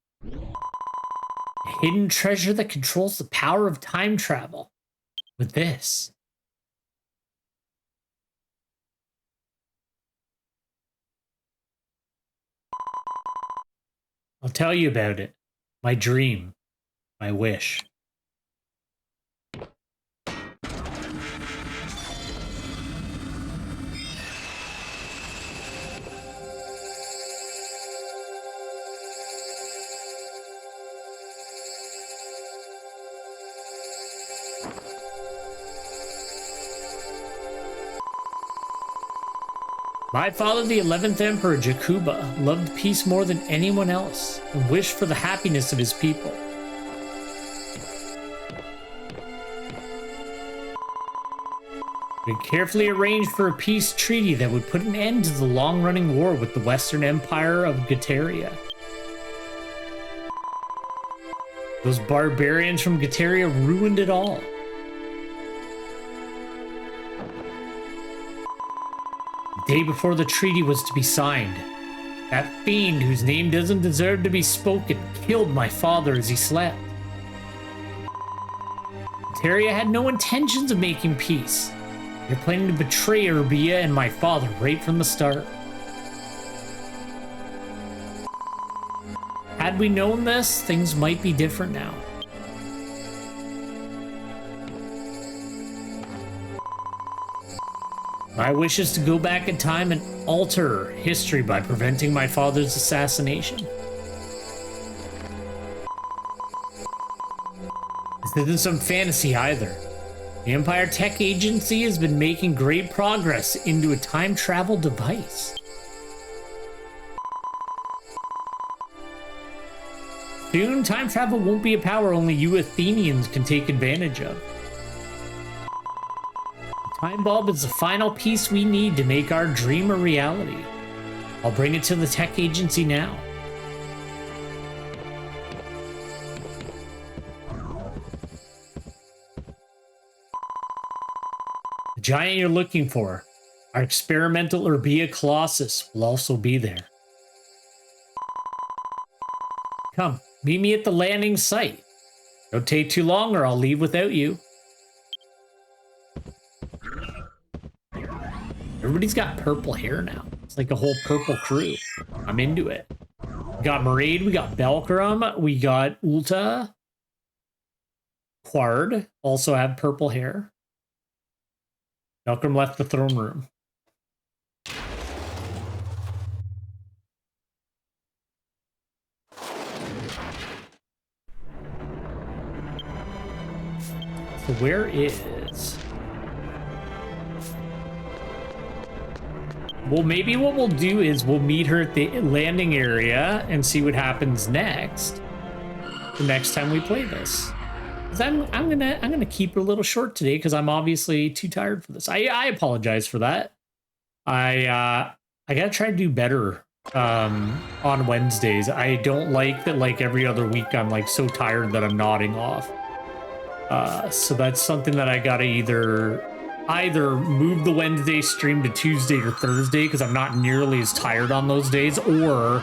A hidden treasure that controls the power of time travel. With this. I'll tell you about it. My dream. My wish. My father, the 11th Emperor Jakuba, loved peace more than anyone else and wished for the happiness of his people. He carefully arranged for a peace treaty that would put an end to the long-running war with the Western Empire of Guetaria. Those barbarians from Guetaria ruined it all. The day before the treaty was to be signed, that fiend whose name doesn't deserve to be spoken killed my father as he slept. Guetaria had no intentions of making peace. They're planning to betray Urbia and my father right from the start. Had we known this, things might be different now. My wish is to go back in time and alter history by preventing my father's assassination. This isn't some fantasy either. The Empire Tech Agency has been making great progress into a time travel device. Soon, time travel won't be a power only you Athenians can take advantage of. The time bulb is the final piece we need to make our dream a reality. I'll bring it to the tech agency now. The giant you're looking for, our experimental Urbia Colossus, will also be there. Come, meet me at the landing site. Don't take too long or I'll leave without you. Everybody's got purple hair now. It's like a whole purple crew. I'm into it. We got Maraid, we got Belkram, we got Ulta. Quard also have purple hair. Belkram left the throne room. So where is... Well, maybe what we'll do is we'll meet her at the landing area and see what happens next. The next time we play this. 'Cause I'm gonna keep it a little short today because I'm obviously too tired for this. I apologize for that. I gotta try to do better on Wednesdays. I don't like that like every other week I'm like so tired that I'm nodding off. So that's something that I gotta either move the Wednesday stream to Tuesday or Thursday because I'm not nearly as tired on those days, or,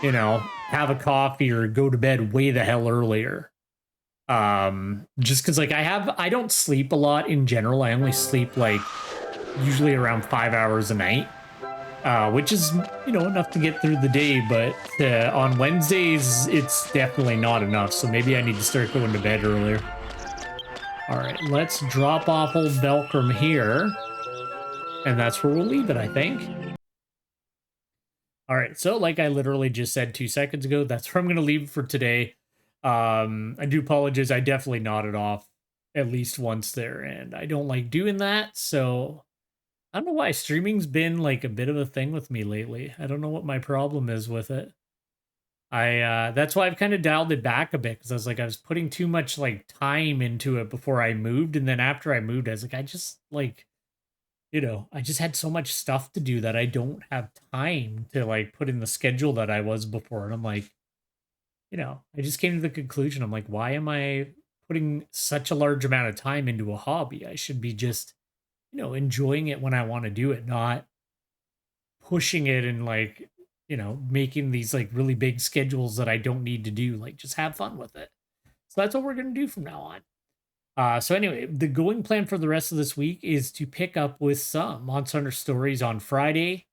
you know, have a coffee or go to bed way the hell earlier. Just because like I don't sleep a lot in general. I only sleep like usually around 5 hours a night, which is, you know, enough to get through the day, but on Wednesdays it's definitely not enough, so maybe I need to start going to bed earlier. All right, let's drop off old Belkram here. And that's where we'll leave it, I think. All right, so like I literally just said 2 seconds ago, that's where I'm going to leave it for today. I do apologize. I definitely nodded off at least once there, and I don't like doing that. So I don't know why streaming's been like a bit of a thing with me lately. I don't know what my problem is with it. That's why I've kind of dialed it back a bit, because I was like, I was putting too much like time into it before I moved, and then after I moved, I was like, I just like, you know, I just had so much stuff to do that I don't have time to like put in the schedule that I was before. And I'm like, you know, I just came to the conclusion, I'm like, why am I putting such a large amount of time into a hobby? I should be just, you know, enjoying it when I want to do it, not pushing it and like you know, making these like really big schedules that I don't need to do. Like, just have fun with it. So that's what we're going to do from now on. So anyway, the going plan for the rest of this week is to pick up with some Monster Hunter Stories on Friday,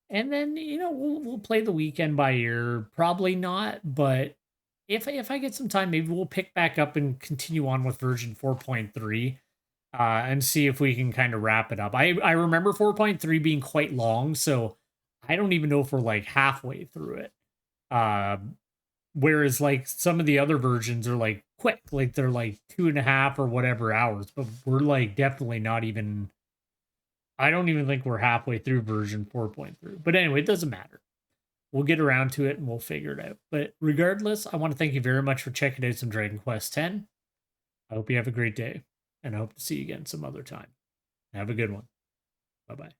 and then we'll play the weekend by ear. Probably not, but if I get some time, maybe we'll pick back up and continue on with version 4.3, and see if we can kind of wrap it up. I remember 4.3 being quite long, so I don't even know if we're like halfway through it. Whereas like some of the other versions are like quick, like they're like 2.5 or whatever hours, but we're like definitely not even. I don't even think we're halfway through version 4.3. But anyway, it doesn't matter. We'll get around to it and we'll figure it out. But regardless, I want to thank you very much for checking out some Dragon Quest X. I hope you have a great day, and I hope to see you again some other time. Have a good one. Bye-bye.